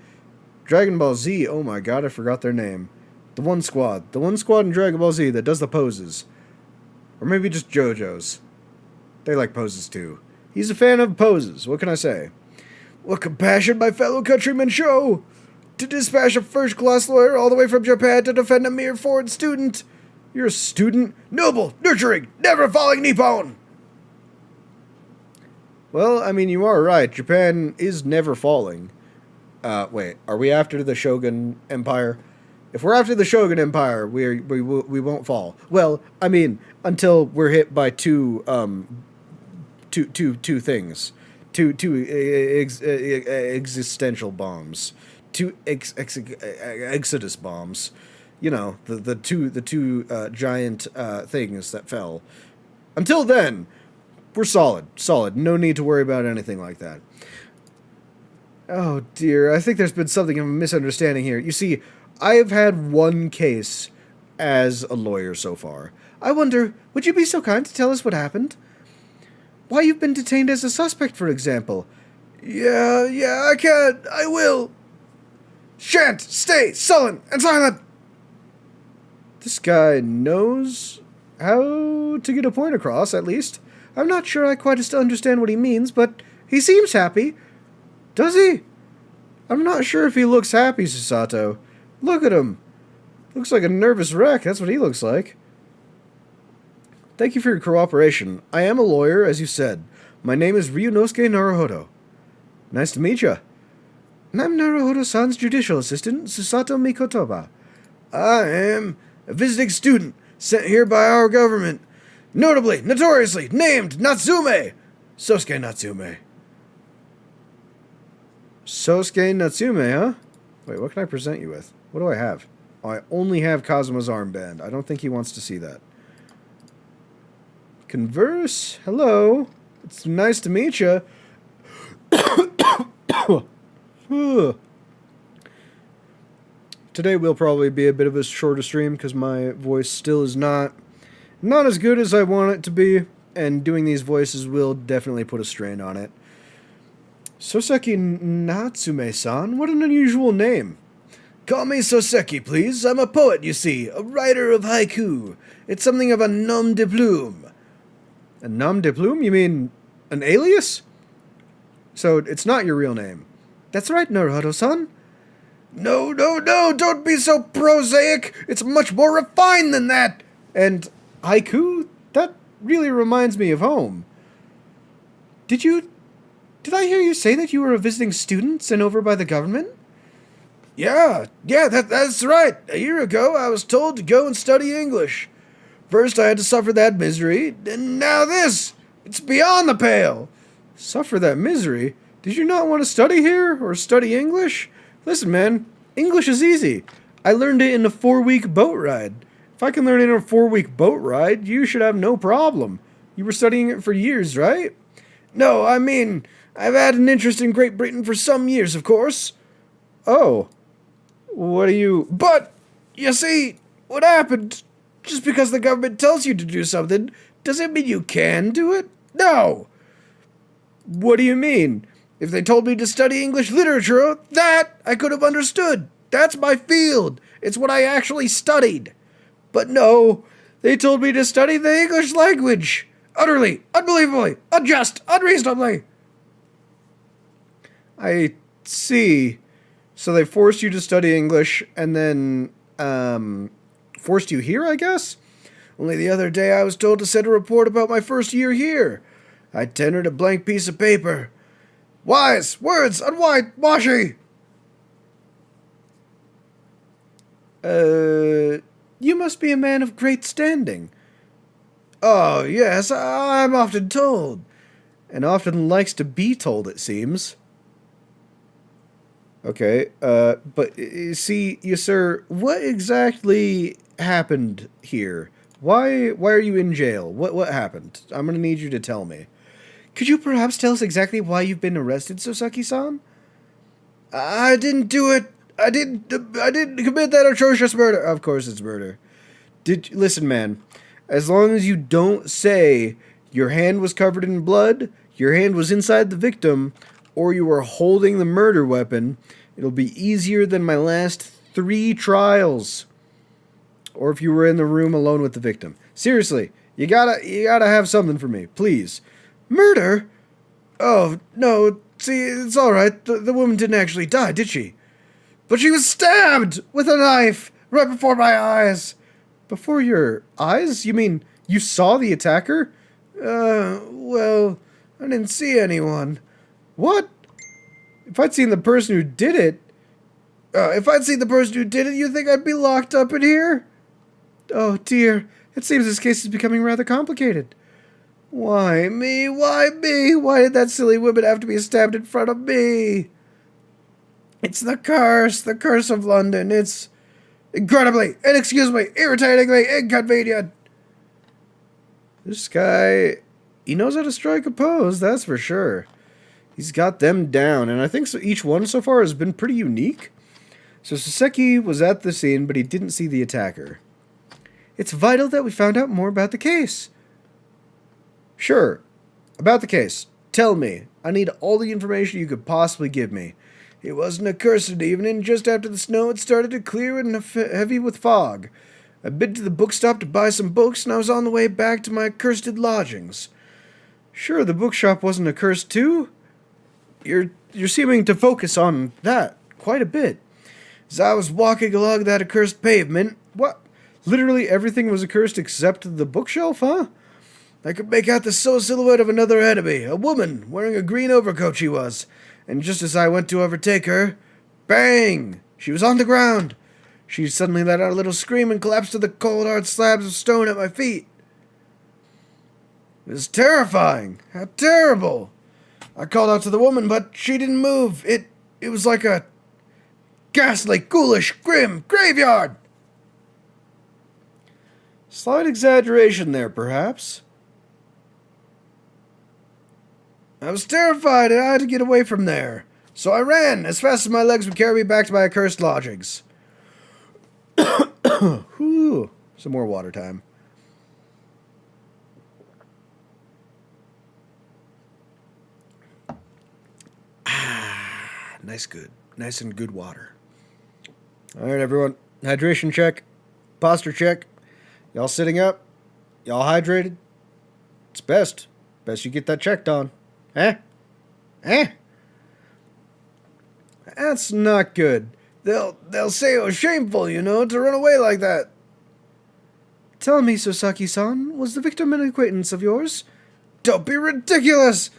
Dragon Ball Z. Oh my god, I forgot their name. The one squad. The one squad in Dragon Ball Z that does the poses. Or maybe just JoJo's. They like poses too. He's a fan of poses, what can I say? What compassion my fellow countrymen show! To dispatch a first-class lawyer all the way from Japan to defend a mere foreign student! You're a student, noble, nurturing, never falling Nippon! Well, I mean, you are right. Japan is never falling. Wait, are we after the Shogun Empire? If we're after the Shogun Empire, we won't fall. Well, I mean, until we're hit by two things. Two existential bombs. Two exodus bombs. You know, the two giant things that fell. Until then, we're solid. No need to worry about anything like that. Oh dear, I think there's been something of a misunderstanding here. You see, I have had one case as a lawyer so far. I wonder, would you be so kind to tell us what happened? Why you've been detained as a suspect, for example. Yeah, I can. I will. Shan't stay sullen and silent. This guy knows how to get a point across, at least. I'm not sure I quite understand what he means, but he seems happy. Does he? I'm not sure if he looks happy, Susato. Look at him. Looks like a nervous wreck, that's what he looks like. Thank you for your cooperation. I am a lawyer, as you said. My name is Ryunosuke Naruhodo. Nice to meet you. And I'm Naruhodo-san's judicial assistant, Susato Mikotoba. I am a visiting student sent here by our government, notoriously named Natsume, Sosuke Natsume. Sosuke Natsume, huh? Wait, what can I present you with? What do I have? Oh, I only have Kazuma's armband. I don't think he wants to see that. Converse. Hello. It's nice to meet you. Today will probably be a bit of a shorter stream because my voice still is not as good as I want it to be, and doing these voices will definitely put a strain on it. Soseki Natsume-san, what an unusual name. Call me Soseki, please. I'm a poet, you see, a writer of haiku. It's something of a nom de plume. A nom de plume? You mean an alias? So it's not your real name. That's right, Naruhodo-san. No, don't be so prosaic. It's much more refined than that. And haiku? That really reminds me of home. Did I hear you say that you were a visiting student sent over by the government? Yeah, that's right. A year ago, I was told to go and study English. First, I had to suffer that misery, and now this. It's beyond the pale. Suffer that misery? Did you not want to study here, or study English? Listen, man, English is easy. I learned it in a 4-week boat ride. If I can learn it in a 4-week boat ride, you should have no problem. You were studying it for years, right? No, I mean, I've had an interest in Great Britain for some years, of course. Oh. What do you... But, you see, what happened? Just because the government tells you to do something, doesn't mean you can do it? No. What do you mean? If they told me to study English literature, that I could have understood. That's my field. It's what I actually studied. But no, they told me to study the English language. Utterly, unbelievably, unjust, unreasonably. I see. So they forced you to study English and then, forced you here, I guess? Only the other day I was told to send a report about my first year here. I tendered a blank piece of paper. Wise words unwashy. You must be a man of great standing. Oh, yes, I'm often told. And often likes to be told, it seems. Okay, but see, you sir, what exactly happened here? Why are you in jail? What happened? I'm gonna need you to tell me. Could you perhaps tell us exactly why you've been arrested, Sosaki-san? I didn't do it. I didn't commit that atrocious murder. Of course it's murder. Listen, man, as long as you don't say your hand was covered in blood, your hand was inside the victim, or you were holding the murder weapon, it'll be easier than my last 3 trials. Or if you were in the room alone with the victim. Seriously, you gotta have something for me, please. Murder? Oh, no, see, it's alright. The woman didn't actually die, did she? But she was stabbed with a knife right before my eyes. Before your eyes? You mean you saw the attacker? Well, I didn't see anyone. What? If I'd seen the person who did it... you think I'd be locked up in here? Oh, dear. It seems this case is becoming rather complicated. Why me? Why me? Why did that silly woman have to be stabbed in front of me? It's the curse of London. It's incredibly, irritatingly inconvenient. This guy, he knows how to strike a pose, that's for sure. He's got them down, and I think so each one so far has been pretty unique. So Soseki was at the scene, but he didn't see the attacker. It's vital that we found out more about the case. Sure. About the case. Tell me. I need all the information you could possibly give me. It wasn't a cursed evening. Just after the snow had started to clear and heavy with fog. I'd been to the bookstop to buy some books, and I was on the way back to my accursed lodgings. Sure, the bookshop wasn't accursed too? You're seeming to focus on that quite a bit. As I was walking along that accursed pavement... What? Literally everything was accursed except the bookshelf, huh? I could make out the silhouette of another enemy, a woman, wearing a green overcoat she was. And just as I went to overtake her, bang! She was on the ground. She suddenly let out a little scream and collapsed to the cold, hard slabs of stone at my feet. It was terrifying. How terrible. I called out to the woman, but she didn't move. It was like a ghastly, ghoulish, grim graveyard. Slight exaggeration there, perhaps. I was terrified and I had to get away from there. So I ran as fast as my legs would carry me back to my accursed lodgings. Whew. Some more water time. Nice and good water. All right, everyone. Hydration check. Posture check. Y'all sitting up? Y'all hydrated? It's best. Best you get that checked on. Eh? That's not good. They'll say it was shameful, to run away like that. Tell me, Sosaki-san, was the victim an acquaintance of yours? Don't be ridiculous!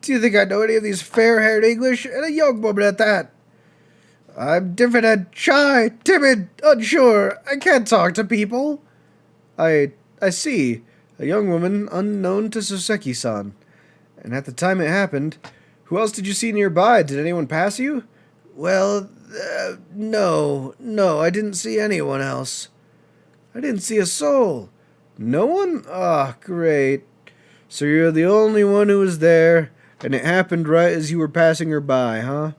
Do you think I know any of these fair-haired English, and a young woman at that? I'm diffident, shy, timid, unsure. I can't talk to people. I see. A young woman unknown to Soseki-san. And at the time it happened, who else did you see nearby? Did anyone pass you? Well, no, I didn't see anyone else. I didn't see a soul. No one? Ah, great. So you're the only one who was there, and it happened right as you were passing her by, huh?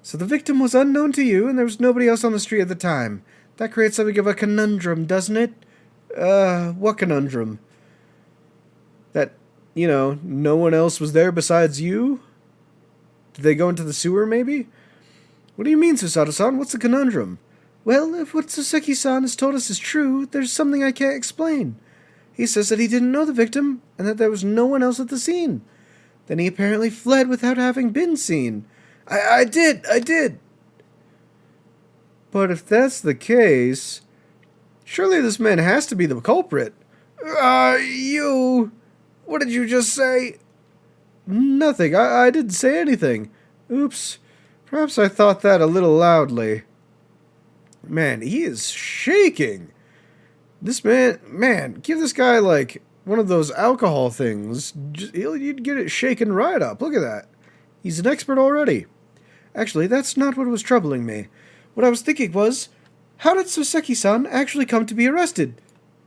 So the victim was unknown to you, and there was nobody else on the street at the time. That creates something of a conundrum, doesn't it? What conundrum? That, no one else was there besides you? Did they go into the sewer, maybe? What do you mean, Susato-san? What's the conundrum? Well, if what Soseki-san has told us is true, there's something I can't explain. He says that he didn't know the victim, and that there was no one else at the scene. Then he apparently fled without having been seen. I did. But if that's the case, surely this man has to be the culprit. You... What did you just say? Nothing. I didn't say anything. Oops. Perhaps I thought that a little loudly. Man, he is shaking. This man, give this guy, like, one of those alcohol things. You'd get it shaken right up. Look at that. He's an expert already. Actually, that's not what was troubling me. What I was thinking was, how did Soseki-san actually come to be arrested?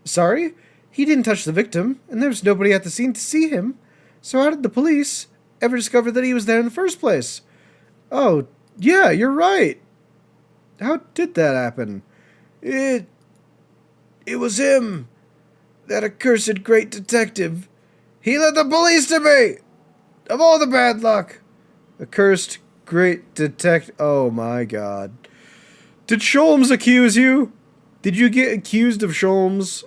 Sorry? He didn't touch the victim, and there was nobody at the scene to see him. So how did the police ever discover that he was there in the first place? Oh, yeah, you're right. How did that happen? It was him. That accursed great detective. He led the police to me! Of all the bad luck! Accursed great detective. Oh my god. Did Sholmes accuse you? Did you get accused of Sholmes?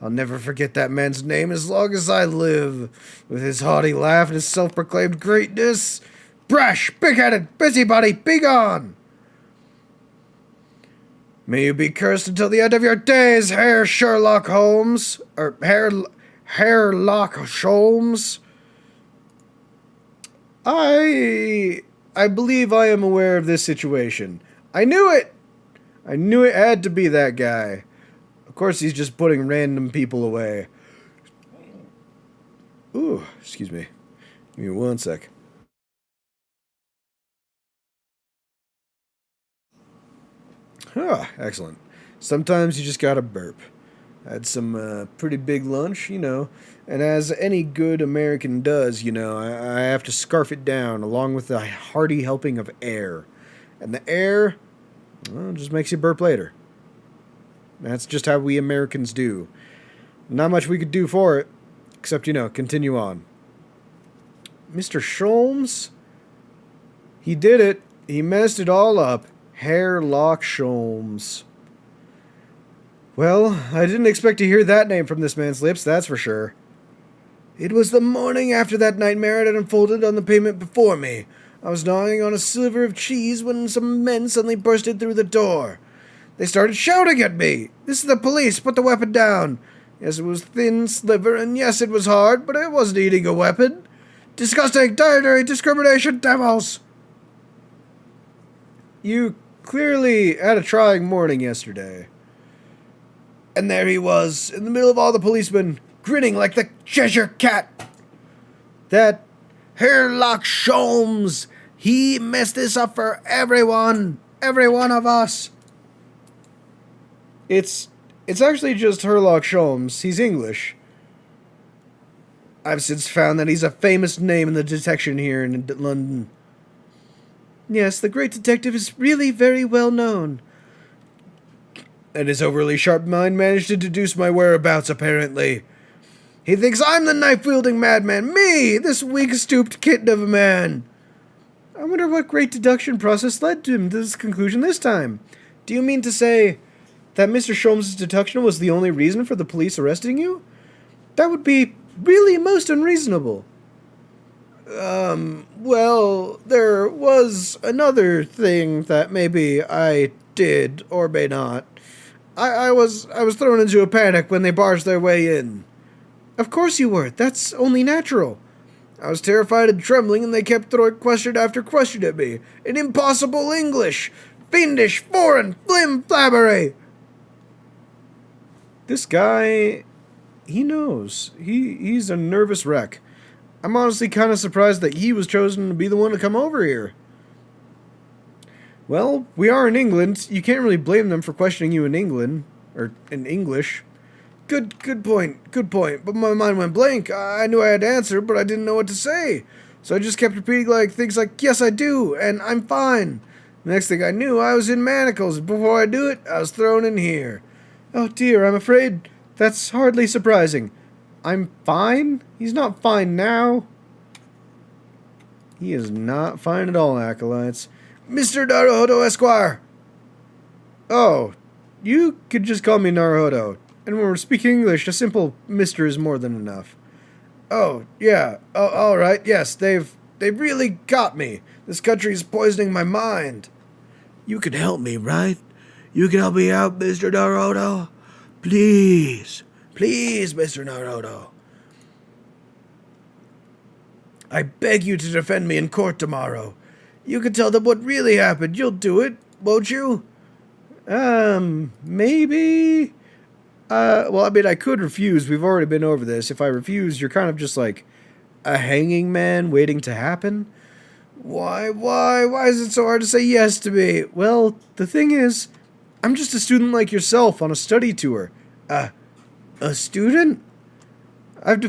I'll never forget that man's name as long as I live. With his haughty laugh and his self-proclaimed greatness. Brash, big-headed, busybody, be gone! May you be cursed until the end of your days, Herr Sherlock Holmes. Or Herr Sholmes. I believe I am aware of this situation. I knew it! I knew it had to be that guy. Of course he's just putting random people away. Ooh, excuse me. Give me one sec. Ah, excellent. Sometimes you just gotta burp. I had some pretty big lunch, and as any good American does, I have to scarf it down along with a hearty helping of air. And the air, well, just makes you burp later. That's just how we Americans do. Not much we could do for it, except, continue on. Mr. Sholmes? He did it. He messed it all up. Herlock Sholmes. Well, I didn't expect to hear that name from this man's lips, that's for sure. It was the morning after that nightmare had unfolded on the pavement before me. I was gnawing on a sliver of cheese when some men suddenly bursted through the door. They started shouting at me. This is the police, put the weapon down. Yes, it was thin sliver, and yes, it was hard, but I wasn't eating a weapon. Disgusting, dietary discrimination, devils! You clearly had a trying morning yesterday. And there he was, in the middle of all the policemen, grinning like the Cheshire Cat. That Herlock Sholmes, he messed this up for everyone, every one of us. It's actually just Herlock Sholmes. He's English. I've since found that he's a famous name in the detection here in London. Yes, the great detective is really very well known. And his overly sharp mind managed to deduce my whereabouts, apparently. He thinks I'm the knife-wielding madman. Me, this weak-stooped kitten of a man. I wonder what great deduction process led him to this conclusion this time. Do you mean to say that Mr. Sholmes' deduction was the only reason for the police arresting you? That would be really most unreasonable. Well, there was another thing that maybe I did or may not. I was thrown into a panic when they barged their way in. Of course you were. That's only natural. I was terrified and trembling, and they kept throwing question after question at me. In impossible English. Fiendish, foreign, flim-flabbery. This guy, he knows. He's a nervous wreck. I'm honestly kind of surprised that he was chosen to be the one to come over here. Well, we are in England. You can't really blame them for questioning you in England. Or in English. Good point. But my mind went blank. I knew I had to answer, but I didn't know what to say. So I just kept repeating things like, yes, I do, and I'm fine. The next thing I knew, I was in manacles, and before I knew it, I was thrown in here. Oh dear, I'm afraid that's hardly surprising. I'm fine? He's not fine now. He is not fine at all, Acolights. Mr. Naruhodo Esquire! Oh, you could just call me Naruhodo. And when we're speaking English, a simple Mr. is more than enough. Oh, yeah. Oh, all right. Yes, they've really got me. This country is poisoning my mind. You can help me, right? You can help me out, Mr. Naruhodo? Please. Please, Mr. Naruhodo. I beg you to defend me in court tomorrow. You can tell them what really happened. You'll do it, won't you? Maybe. Well, I mean, I could refuse. We've already been over this. If I refuse, you're kind of just like a hanging man waiting to happen. Why is it so hard to say yes to me? Well, the thing is, I'm just a student like yourself on a study tour. A student? I have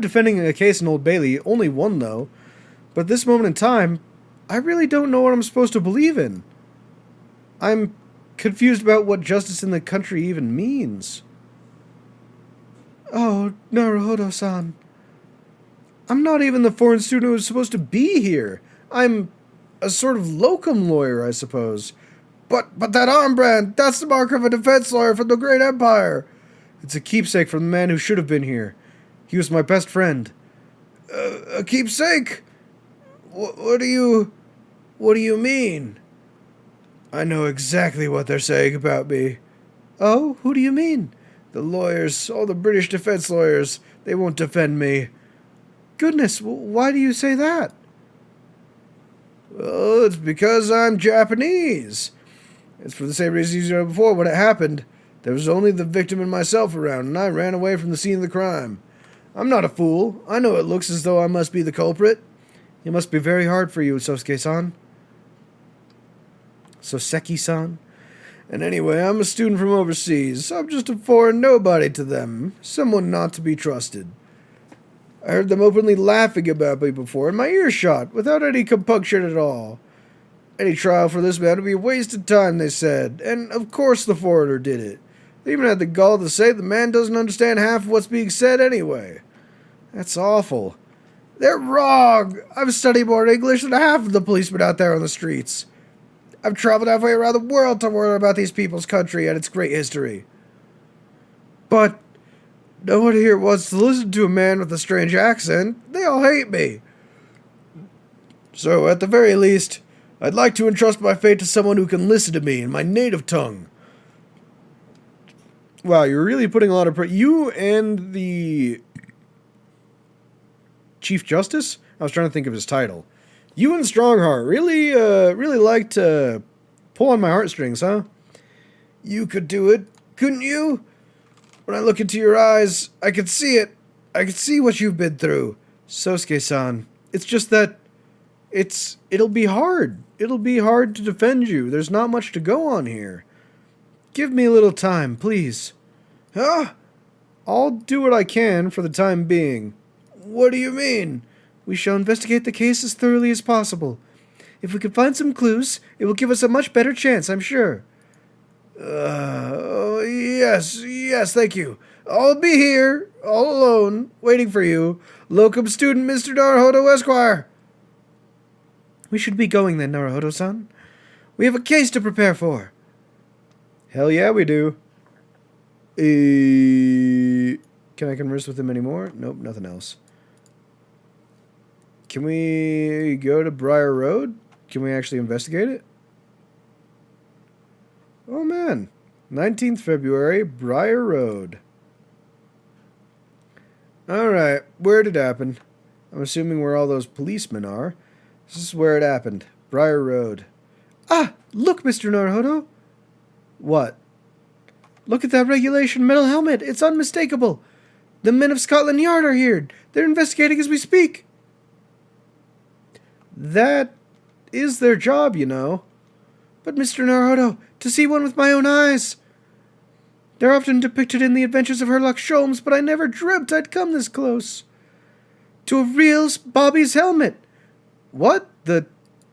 defending a case in Old Bailey, only one though. But at this moment in time, I really don't know what I'm supposed to believe in. I'm confused about what justice in the country even means. Oh, Naruhodo-san. I'm not even the foreign student who's supposed to be here. I'm a sort of locum lawyer, I suppose. But that armband, that's the mark of a defense lawyer from the great empire. It's a keepsake from the man who should have been here. He was my best friend. A keepsake? What do you mean? I know exactly what they're saying about me. Oh, who do you mean? The lawyers, all the British defense lawyers, they won't defend me. Goodness, why do you say that? Well, it's because I'm Japanese. It's for the same reason you said before when it happened. There was only the victim and myself around, and I ran away from the scene of the crime. I'm not a fool. I know it looks as though I must be the culprit. It must be very hard for you, Sosuke-san. Soseki-san? And anyway, I'm a student from overseas. I'm just a foreign nobody to them. Someone not to be trusted. I heard them openly laughing about me before in my earshot, without any compunction at all. Any trial for this man would be a waste of time, they said, and of course the foreigner did it. They even had the gall to say the man doesn't understand half of what's being said anyway. That's awful. They're wrong. I've studied more English than half of the policemen out there on the streets. I've traveled halfway around the world to learn about these people's country and its great history. But no one here wants to listen to a man with a strange accent. They all hate me. So, at the very least, I'd like to entrust my fate to someone who can listen to me in my native tongue. Wow, you're really putting a lot of you and the Chief Justice? I was trying to think of his title. You and Strongheart really like to pull on my heartstrings, huh? You could do it, couldn't you? When I look into your eyes, I can see it. I can see what you've been through. Sosuke-san, it's just that it'll be hard. It'll be hard to defend you. There's not much to go on here. Give me a little time, please. Huh? I'll do what I can for the time being. What do you mean? We shall investigate the case as thoroughly as possible. If we can find some clues, it will give us a much better chance, I'm sure. Yes, thank you. I'll be here, all alone, waiting for you. Locum student Mr. Naruhodo Esquire. We should be going then, Naruhodo-san. We have a case to prepare for. Hell yeah, we do. Can I converse with him anymore? Nope, nothing else. Can we go to Briar Road? Can we actually investigate it? Oh man, 19th February, Briar Road. Alright, where'd it happen? I'm assuming where all those policemen are. This is where it happened, Briar Road. Ah, look, Mr. Naruhodo. What? Look at that regulation metal helmet, it's unmistakable. The men of Scotland Yard are here. They're investigating as we speak. That is their job, you know. But Mr. Naruhodo, to see one with my own eyes. They're often depicted in the adventures of Herlock Sholmes, but I never dreamt I'd come this close. To a real Bobby's helmet. What? The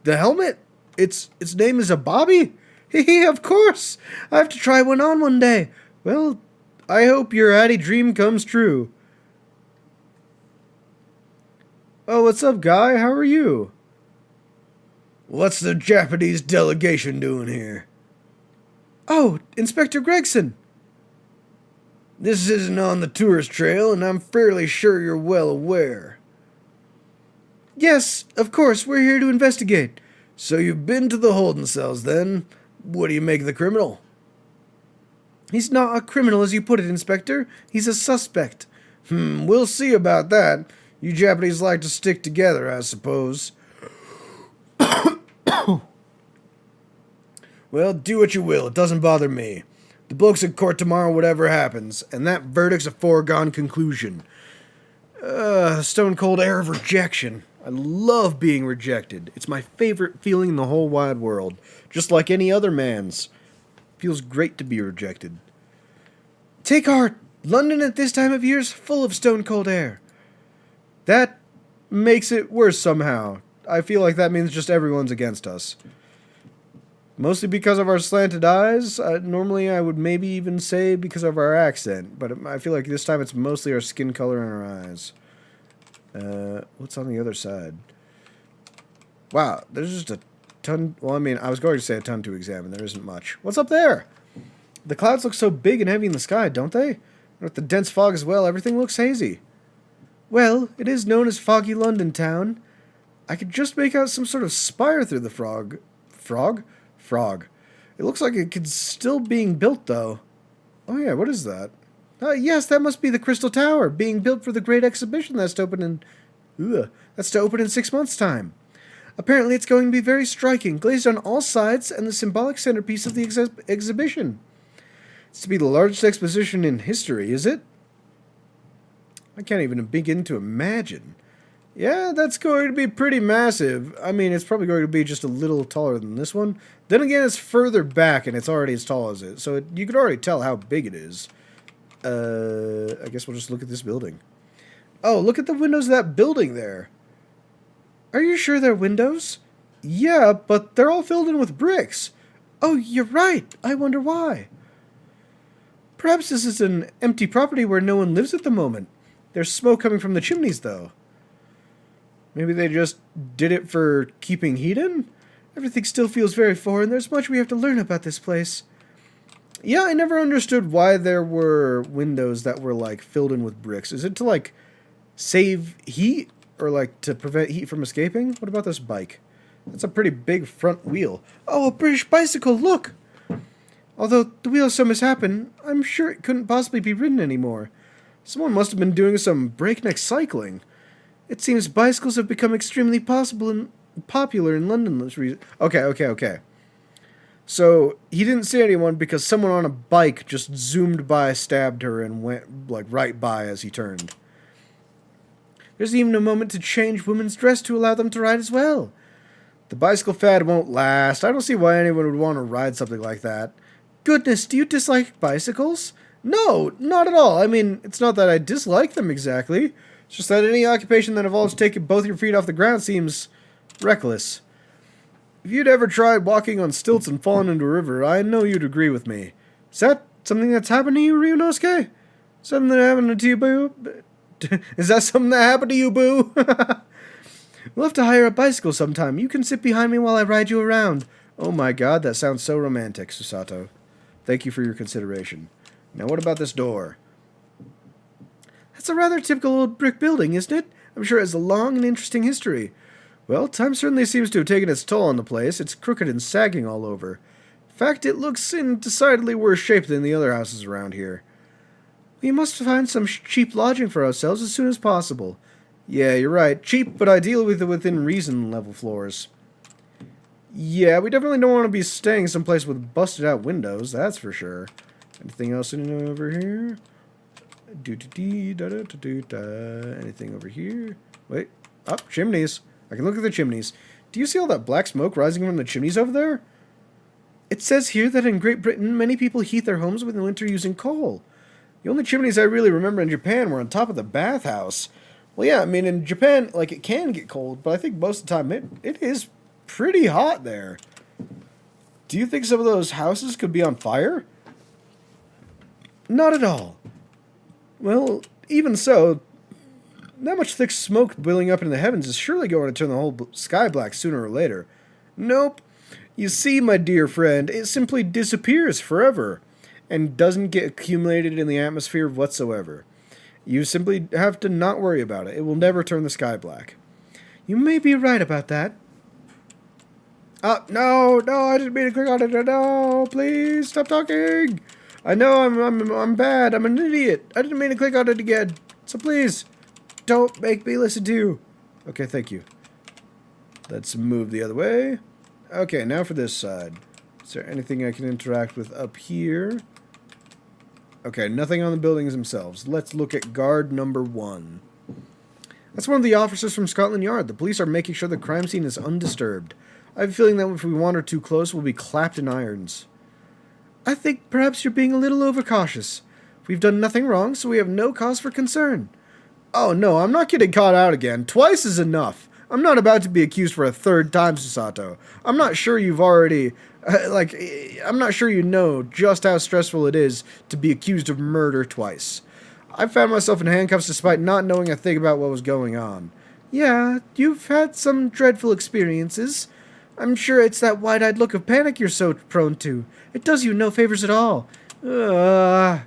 helmet? Its name is a Bobby? Hee, of course. I have to try one on one day. Well, I hope your Hattie dream comes true. Oh, what's up, guy? How are you? What's the Japanese delegation doing here? Oh, Inspector Gregson. This isn't on the tourist trail, and I'm fairly sure you're well aware. Yes, of course, we're here to investigate. So you've been to the holding cells, then? What do you make of the criminal? He's not a criminal, as you put it, Inspector. He's a suspect. We'll see about that. You Japanese like to stick together, I suppose. Well, do what you will. It doesn't bother me. The bloke's in court tomorrow, whatever happens, and that verdict's a foregone conclusion. Stone cold air of rejection. I love being rejected. It's my favorite feeling in the whole wide world. Just like any other man's. Feels great to be rejected. Take heart. London at this time of year is full of stone cold air. That makes it worse somehow. I feel like that means just everyone's against us. Mostly because of our slanted eyes. Normally I would maybe even say because of our accent. But I feel like this time it's mostly our skin color and our eyes. What's on the other side? Wow, there's just a ton. Well, I mean, I was going to say a ton to examine. There isn't much. What's up there? The clouds look so big and heavy in the sky, don't they? And with the dense fog as well, everything looks hazy. Well, it is known as Foggy London Town. I could just make out some sort of spire through the frog. Frog. It looks like it could still being built, though. Oh yeah, what is that? Yes, that must be the Crystal Tower, being built for the great exhibition that's to open in 6 months' time. Apparently, it's going to be very striking, glazed on all sides, and the symbolic centerpiece of the exhibition. It's to be the largest exposition in history, is it? I can't even begin to imagine. Yeah, that's going to be pretty massive. I mean, it's probably going to be just a little taller than this one. Then again, it's further back, and it's already as tall as it. So you could already tell how big it is. I guess we'll just look at this building. Oh, look at the windows of that building there. Are you sure they're windows? Yeah, but they're all filled in with bricks. Oh, you're right. I wonder why. Perhaps this is an empty property where no one lives at the moment. There's smoke coming from the chimneys, though. Maybe they just did it for keeping heat in? Everything still feels very foreign. There's much we have to learn about this place. Yeah, I never understood why there were windows that were, like, filled in with bricks. Is it to, like, save heat? Or, like, to prevent heat from escaping? What about this bike? That's a pretty big front wheel. Oh, a British bicycle, look! Although the wheel so mishappened, I'm sure it couldn't possibly be ridden anymore. Someone must have been doing some breakneck cycling. It seems bicycles have become extremely popular in London this reason. Okay. So, he didn't see anyone because someone on a bike just zoomed by, stabbed her, and went, like, right by as he turned. There's even a moment to change women's dress to allow them to ride as well. The bicycle fad won't last. I don't see why anyone would want to ride something like that. Goodness, do you dislike bicycles? No, not at all. I mean, it's not that I dislike them exactly. It's just that any occupation that involves taking both your feet off the ground seems reckless. If you'd ever tried walking on stilts and fallen into a river, I know you'd agree with me. Is that something that's happened to you, Ryunosuke? Something that happened to you, boo? Is that something that happened to you, boo? We'll have to hire a bicycle sometime. You can sit behind me while I ride you around. Oh my god, that sounds so romantic, Susato. Thank you for your consideration. Now what about this door? That's a rather typical old brick building, isn't it? I'm sure it has a long and interesting history. Well, time certainly seems to have taken its toll on the place. It's crooked and sagging all over. In fact, it looks in decidedly worse shape than the other houses around here. We must find some cheap lodging for ourselves as soon as possible. Yeah, you're right. Cheap, but ideal within reason level floors. Yeah, we definitely don't want to be staying someplace with busted out windows, that's for sure. Anything else in over here? Anything over here? Wait. Up, chimneys. I can look at the chimneys. Do you see all that black smoke rising from the chimneys over there? It says here that in Great Britain, many people heat their homes in the winter using coal. The only chimneys I really remember in Japan were on top of the bathhouse. Well, yeah, I mean, in Japan, like, it can get cold, but I think most of the time it is pretty hot there. Do you think some of those houses could be on fire? Not at all. Well, even so, that much thick smoke billowing up into the heavens is surely going to turn the whole sky black sooner or later. Nope. You see, my dear friend, it simply disappears forever and doesn't get accumulated in the atmosphere whatsoever. You simply have to not worry about it. It will never turn the sky black. You may be right about that. No, I didn't mean to click on it. No, please, stop talking. I know I'm bad. I'm an idiot. I didn't mean to click on it again. So please, don't make me listen to you. Okay, thank you. Let's move the other way. Okay, now for this side. Is there anything I can interact with up here? Okay, nothing on the buildings themselves. Let's look at guard number 1. That's one of the officers from Scotland Yard. The police are making sure the crime scene is undisturbed. I have a feeling that if we wander too close, we'll be clapped in irons. I think perhaps you're being a little overcautious. We've done nothing wrong, so we have no cause for concern. Oh no, I'm not getting caught out again. Twice is enough. I'm not about to be accused for a 3rd time, Susato. I'm not sure you've already... I'm not sure you know just how stressful it is to be accused of murder twice. I found myself in handcuffs despite not knowing a thing about what was going on. Yeah, you've had some dreadful experiences. I'm sure it's that wide-eyed look of panic you're so prone to. It does you no favors at all. Yeah,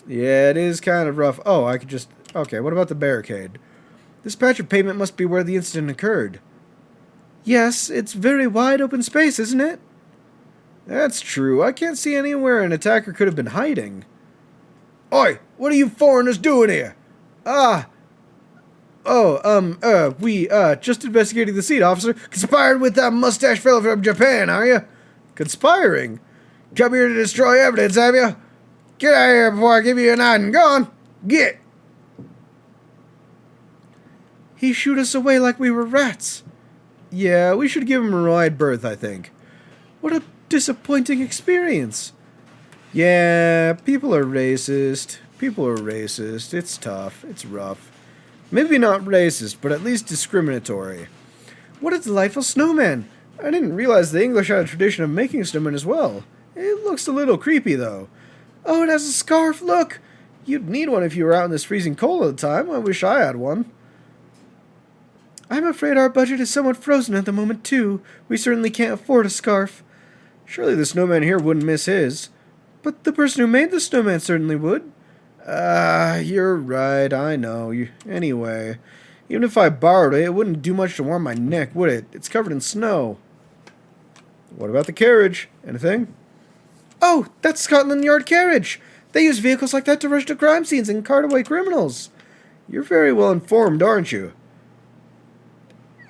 it is kind of rough. Oh, I could just... Okay, what about the barricade? This patch of pavement must be where the incident occurred. Yes, it's very wide open space, isn't it? That's true. I can't see anywhere an attacker could have been hiding. Oi, what are you foreigners doing here? We just investigating the scene, officer. Conspired with that mustache fellow from Japan, are you? Conspiring? Come here to destroy evidence, have you? Get out of here before I give you an item. Go on, get. He shoot us away like we were rats. Yeah, we should give him a wide berth, I think. What a disappointing experience. Yeah, people are racist. People are racist. It's tough. It's rough. Maybe not racist, but at least discriminatory. What a delightful snowman. I didn't realize the English had a tradition of making snowmen as well. It looks a little creepy, though. Oh, it has a scarf, look! You'd need one if you were out in this freezing cold all the time. I wish I had one. I'm afraid our budget is somewhat frozen at the moment, too. We certainly can't afford a scarf. Surely the snowman here wouldn't miss his. But the person who made the snowman certainly would. You're right, I know. Anyway, even if I borrowed it, it wouldn't do much to warm my neck, would it? It's covered in snow. What about the carriage? Anything? Oh, that's Scotland Yard carriage. They use vehicles like that to rush to crime scenes and cart away criminals. You're very well informed, aren't you?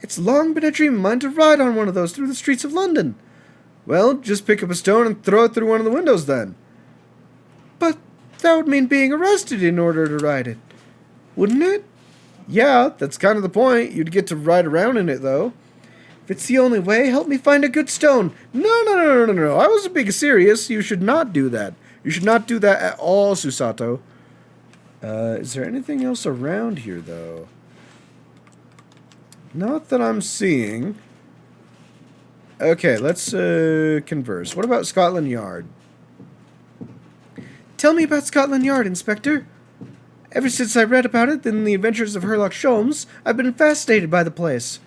It's long been a dream of mine to ride on one of those through the streets of London. Well, just pick up a stone and throw it through one of the windows then. But that would mean being arrested in order to ride it, wouldn't it? Yeah, that's kind of the point. You'd get to ride around in it, though. If it's the only way, help me find a good stone. No. I wasn't being serious. You should not do that. You should not do that at all, Susato. Is there anything else around here, though? Not that I'm seeing. Okay, let's converse. What about Scotland Yard? Tell me about Scotland Yard, Inspector. Ever since I read about it in The Adventures of Sherlock Holmes, I've been fascinated by the place.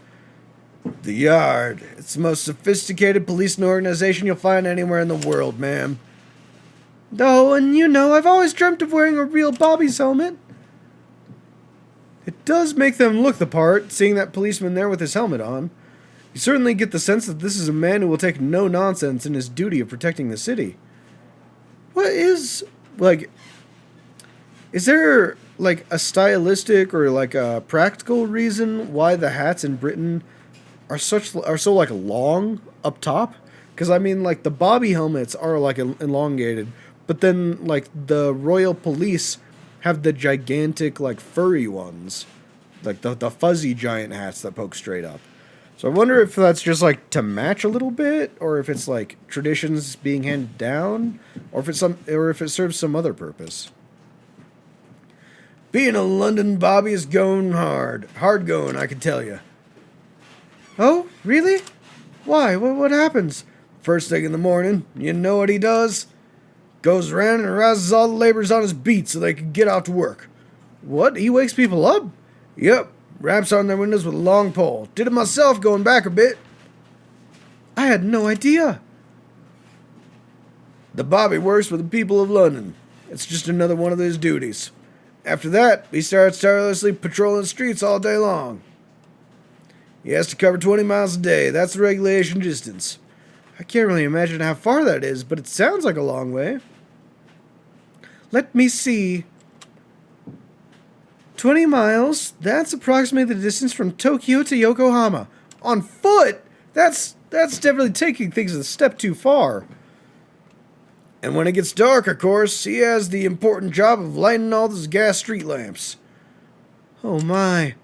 The Yard. It's the most sophisticated policing organization you'll find anywhere in the world, ma'am. Oh, and you know, I've always dreamt of wearing a real Bobby's helmet. It does make them look the part, seeing that policeman there with his helmet on. You certainly get the sense that this is a man who will take no nonsense in his duty of protecting the city. Is there, like, a stylistic or, like, a practical reason why the hats in Britain are so, like, long up top? Because, I mean, like, the Bobby helmets are, like, elongated, but then, like, the Royal Police have the gigantic, like, furry ones. Like, the fuzzy giant hats that poke straight up. So I wonder if that's just, like, to match a little bit, or if it's, like, traditions being handed down, or if it serves some other purpose. Being a London Bobby is going hard. Hard going, I can tell you. Oh, really? Why? What happens? First thing in the morning, you know what he does? Goes around and arouses all the laborers on his beat so they can get off to work. What? He wakes people up? Yep. Raps on their windows with a long pole. Did it myself going back a bit. I had no idea. The Bobby works for the people of London. It's just another one of his duties. After that, he starts tirelessly patrolling the streets all day long. He has to cover 20 miles a day. That's the regulation distance. I can't really imagine how far that is, but it sounds like a long way. Let me see. 20 miles, that's approximately the distance from Tokyo to Yokohama. On foot? That's definitely taking things a step too far. And when it gets dark, of course, he has the important job of lighting all those gas street lamps. Oh my.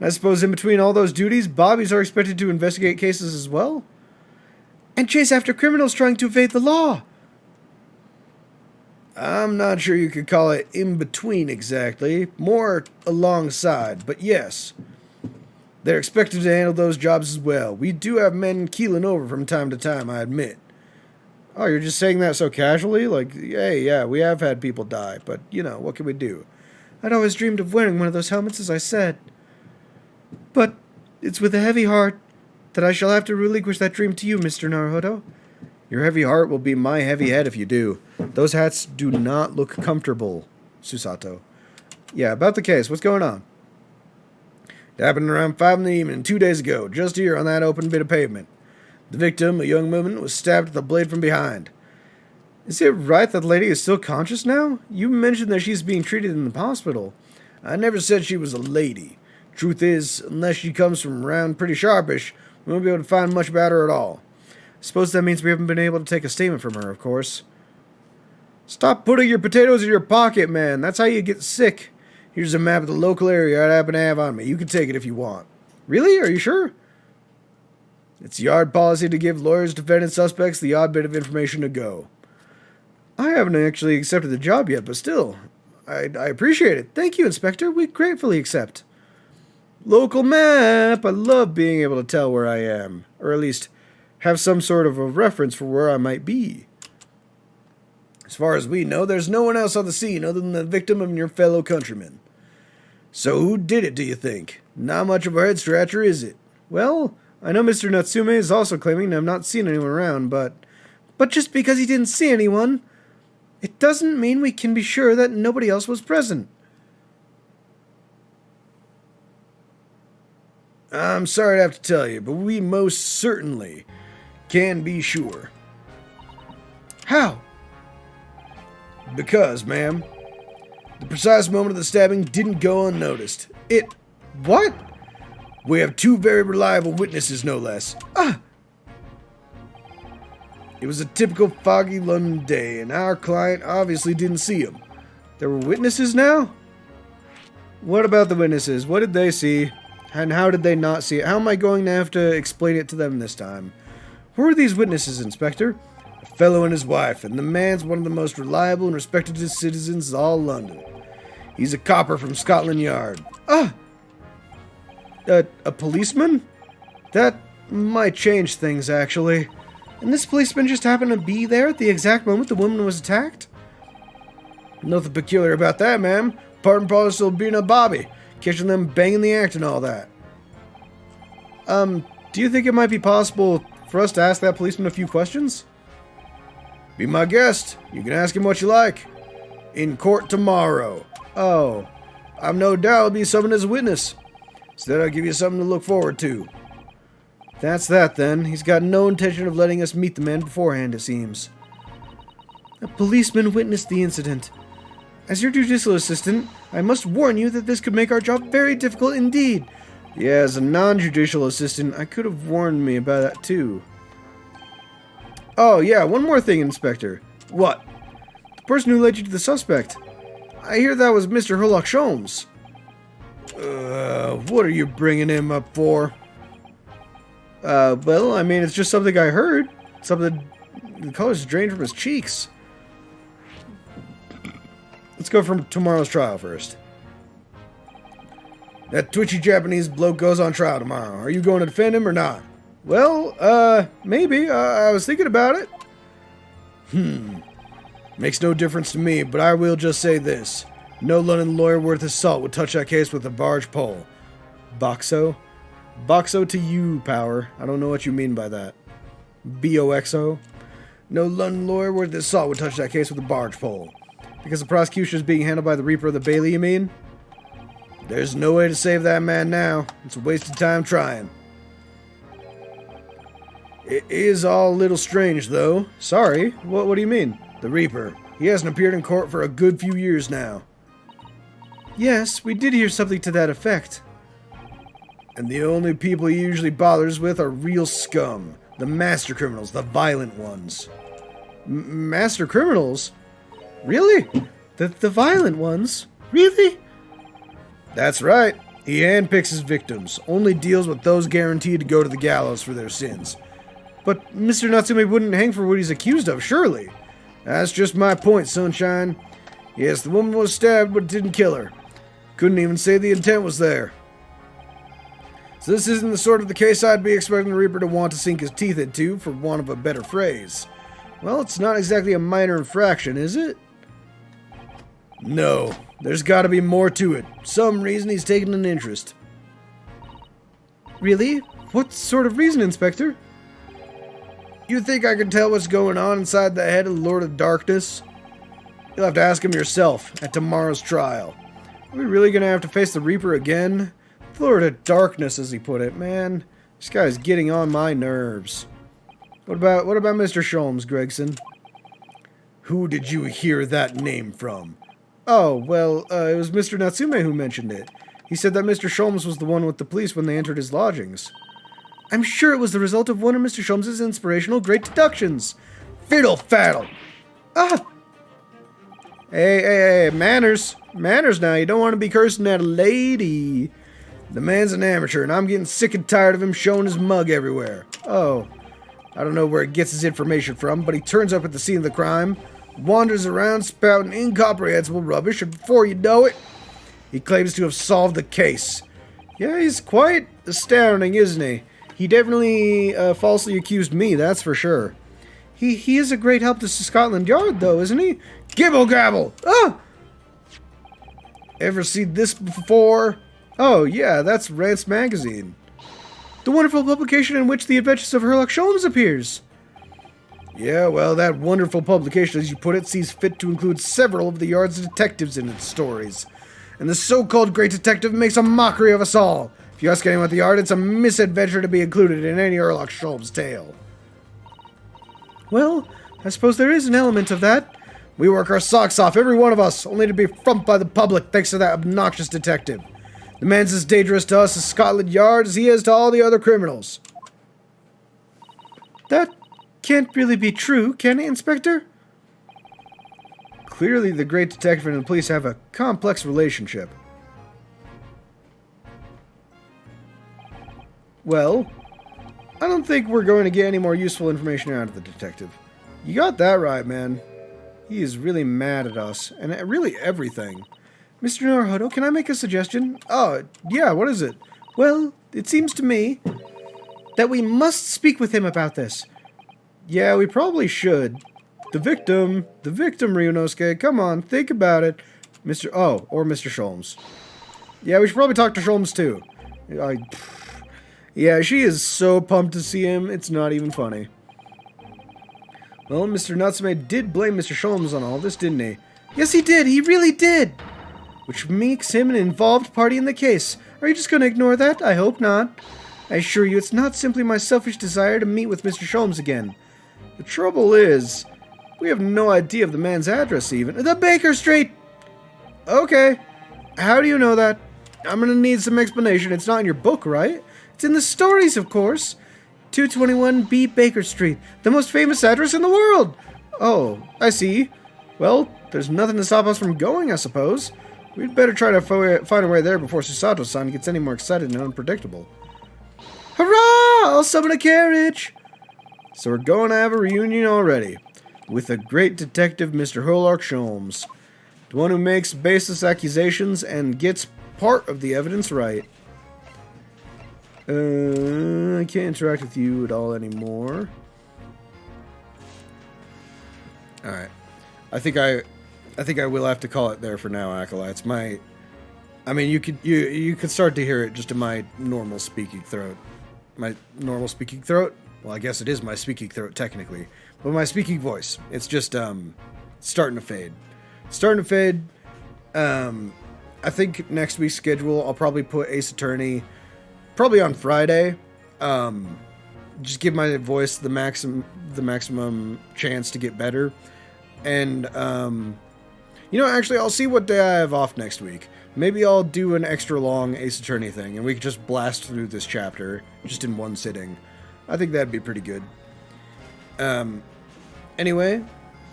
I suppose in between all those duties, bobbies are expected to investigate cases as well? And chase after criminals trying to evade the law. I'm not sure you could call it in between exactly, more alongside, but yes. They're expected to handle those jobs as well. We do have men keeling over from time to time, I admit. Oh, you're just saying that so casually? Like, hey, yeah, we have had people die, but, what can we do? I'd always dreamed of wearing one of those helmets, as I said. But it's with a heavy heart that I shall have to relinquish that dream to you, Mr. Naruhodo. Your heavy heart will be my heavy head if you do. Those hats do not look comfortable, Susato. Yeah, about the case, what's going on? It happened around 5 in the evening 2 days ago, just here on that open bit of pavement. The victim, a young woman, was stabbed with a blade from behind. Is it right that the lady is still conscious now? You mentioned that she's being treated in the hospital. I never said she was a lady. Truth is, unless she comes from around pretty sharpish, we won't be able to find much about her at all. I suppose that means we haven't been able to take a statement from her, of course. Stop putting your potatoes in your pocket, man. That's how you get sick. Here's a map of the local area I happen to have on me. You can take it if you want. Really? Are you sure? It's yard policy to give lawyers, defendants, suspects the odd bit of information to go. I haven't actually accepted the job yet, but still, I appreciate it. Thank you, Inspector. We gratefully accept. Local map! I love being able to tell where I am, or at least have some sort of a reference for where I might be. As far as we know, there's no one else on the scene other than the victim and your fellow countrymen. So who did it, do you think? Not much of a head-scratcher, is it? Well, I know Mr. Natsume is also claiming to have not seen anyone around, but just because he didn't see anyone, it doesn't mean we can be sure that nobody else was present. I'm sorry to have to tell you, but we most certainly can be sure. How? Because, ma'am, the precise moment of the stabbing didn't go unnoticed. What? We have 2 very reliable witnesses, no less. It was a typical foggy London day, and our client obviously didn't see him. There were witnesses now? What about the witnesses? What did they see? And how did they not see it? How am I going to have to explain it to them this time? Who are these witnesses, Inspector? A fellow and his wife, and the man's one of the most reliable and respected citizens of all London. He's a copper from Scotland Yard. A policeman? That might change things, actually. And this policeman just happened to be there at the exact moment the woman was attacked? Nothing peculiar about that, ma'am. Part and parcel of being a bobby. Catching them banging the act and all that. Do you think it might be possible for us to ask that policeman a few questions? Be my guest. You can ask him what you like. In court tomorrow. Oh. I've no doubt he'll be summoned as a witness. Instead, I'll give you something to look forward to. That's that, then. He's got no intention of letting us meet the man beforehand, it seems. A policeman witnessed the incident. As your judicial assistant, I must warn you that this could make our job very difficult indeed. Yeah, as a non-judicial assistant, I could have warned me about that too. Oh, yeah, one more thing, Inspector. What? The person who led you to the suspect. I hear that was Mr. Herlock Sholmes. What are you bringing him up for? Well, I mean, it's just something I heard. Something, the color's drained from his cheeks. Let's go from tomorrow's trial first. That twitchy Japanese bloke goes on trial tomorrow. Are you going to defend him or not? Well, maybe. I was thinking about it. Makes no difference to me, but I will just say this. No London lawyer worth his salt would touch that case with a barge pole. Boxo? Boxo to you, Power. I don't know what you mean by that. B-O-X-O? No London lawyer worth his salt would touch that case with a barge pole. Because the prosecution is being handled by the Reaper of the Bailey, you mean? There's no way to save that man now. It's a waste of time trying. It is all a little strange, though. Sorry, what do you mean? The Reaper. He hasn't appeared in court for a good few years now. Yes, we did hear something to that effect. And the only people he usually bothers with are real scum. The master criminals, the violent ones. Master criminals? Really? The violent ones? Really? That's right. He handpicks his victims, only deals with those guaranteed to go to the gallows for their sins. But Mr. Natsume wouldn't hang for what he's accused of, surely. That's just my point, Sunshine. Yes, the woman was stabbed, but didn't kill her. Couldn't even say the intent was there. So this isn't the sort of the case I'd be expecting the Reaper to want to sink his teeth into, for want of a better phrase. Well, it's not exactly a minor infraction, is it? No, there's gotta be more to it. Some reason he's taken an interest. Really? What sort of reason, Inspector? You think I can tell what's going on inside the head of the Lord of Darkness? You'll have to ask him yourself at tomorrow's trial. Are we really gonna have to face the Reaper again? Lord of Darkness, as he put it. Man, this guy's getting on my nerves. What about Mr. Sholmes, Gregson? Who did you hear that name from? Oh, well, it was Mr. Natsume who mentioned it. He said that Mr. Sholmes was the one with the police when they entered his lodgings. I'm sure it was the result of one of Mr. Sholmes' inspirational great deductions. Fiddle faddle! Ah! Hey, manners. Manners now. You don't want to be cursing at a lady. The man's an amateur, and I'm getting sick and tired of him showing his mug everywhere. Oh. I don't know where he gets his information from, but he turns up at the scene of the crime, wanders around spouting incomprehensible rubbish, and before you know it, he claims to have solved the case. Yeah, he's quite astounding, isn't he? He definitely falsely accused me, that's for sure. He is a great help to Scotland Yard, though, isn't he? Gibble gabble! Ah! Ever seen this before? Oh, yeah, that's Rance Magazine. The wonderful publication in which the adventures of Sherlock Holmes appears. Yeah, well, that wonderful publication, as you put it, sees fit to include several of the Yard's detectives in its stories. And the so-called great detective makes a mockery of us all. If you ask anyone at the Yard, it's a misadventure to be included in any Sherlock Holmes tale. Well, I suppose there is an element of that. We work our socks off, every one of us, only to be frumped by the public thanks to that obnoxious detective. The man's as dangerous to us as Scotland Yard as he is to all the other criminals. That can't really be true, can it, Inspector? Clearly, the great detective and the police have a complex relationship. Well, I don't think we're going to get any more useful information out of the detective. You got that right, man. He is really mad at us, and at really everything. Mr. Naruhodo, can I make a suggestion? Oh, yeah, what is it? Well, it seems to me that we must speak with him about this. Yeah, we probably should. The victim, Ryunosuke, come on, think about it. Or Mr. Sholmes. Yeah, we should probably talk to Sholmes, too. Yeah, she is so pumped to see him, it's not even funny. Well, Mr. Natsume did blame Mr. Sholmes on all this, didn't he? Yes, he did. He really did. Which makes him an involved party in the case. Are you just going to ignore that? I hope not. I assure you, it's not simply my selfish desire to meet with Mr. Sholmes again. The trouble is, we have no idea of the man's address even. The Baker Street! Okay. How do you know that? I'm going to need some explanation. It's not in your book, right? It's in the stories, of course. 221B Baker Street, the most famous address in the world. Oh, I see. Well, there's nothing to stop us from going, I suppose. We'd better try to find a way there before Susato-san gets any more excited and unpredictable. Hurrah! I'll summon a carriage! So we're going to have a reunion already. With the great detective, Mr. Sherlock Holmes. The one who makes baseless accusations and gets part of the evidence right. I can't interact with you at all anymore. Alright. I think I will have to call it there for now, Acolytes. You could start to hear it just in my normal speaking throat. My normal speaking throat? Well, I guess it is my speaking throat, technically. But my speaking voice. It's just, starting to fade. I think next week's schedule, I'll probably put Ace Attorney probably on Friday. Just give my voice the maximum chance to get better. And, actually, I'll see what day I have off next week. Maybe I'll do an extra long Ace Attorney thing, and we can just blast through this chapter, just in one sitting. I think that'd be pretty good. Anyway,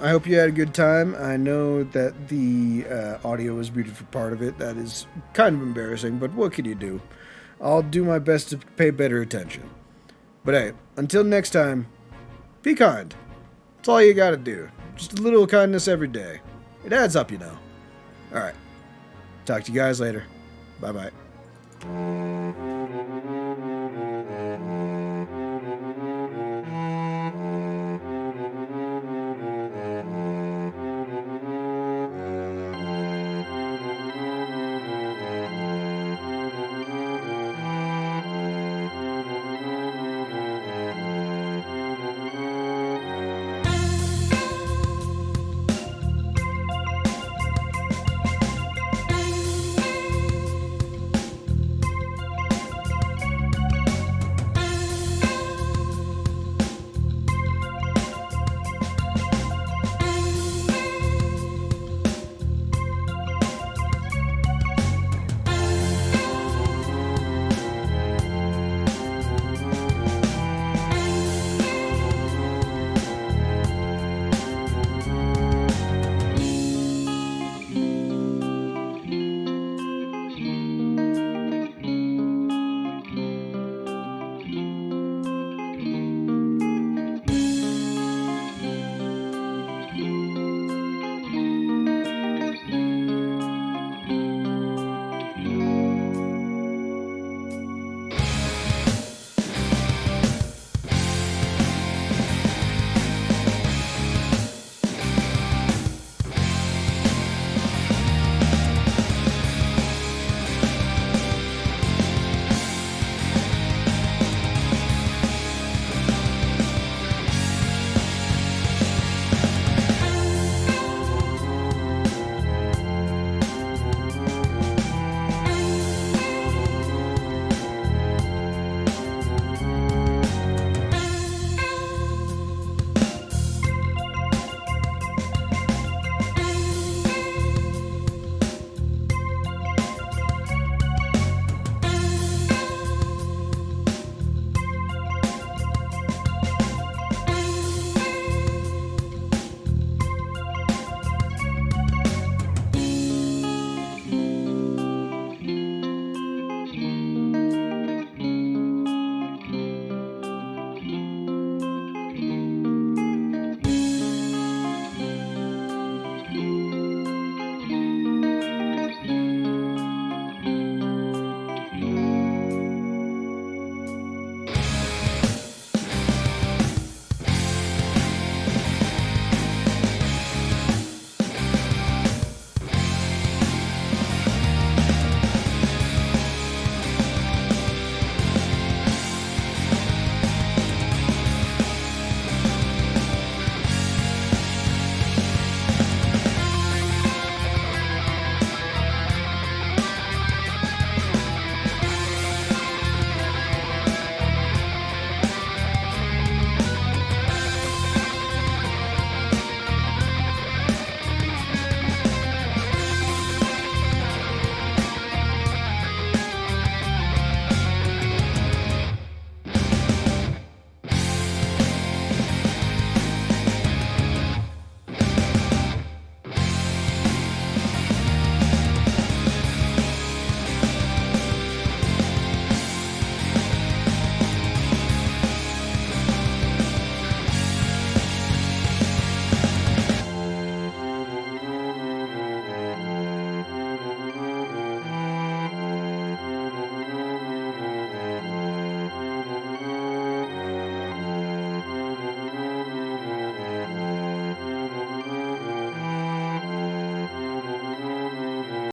I hope you had a good time. I know that the audio was muted for part of it. That is kind of embarrassing, but what can you do? I'll do my best to pay better attention. But hey, until next time, be kind. That's all you gotta do. Just a little kindness every day. It adds up, you know. Alright. Talk to you guys later. Bye-bye.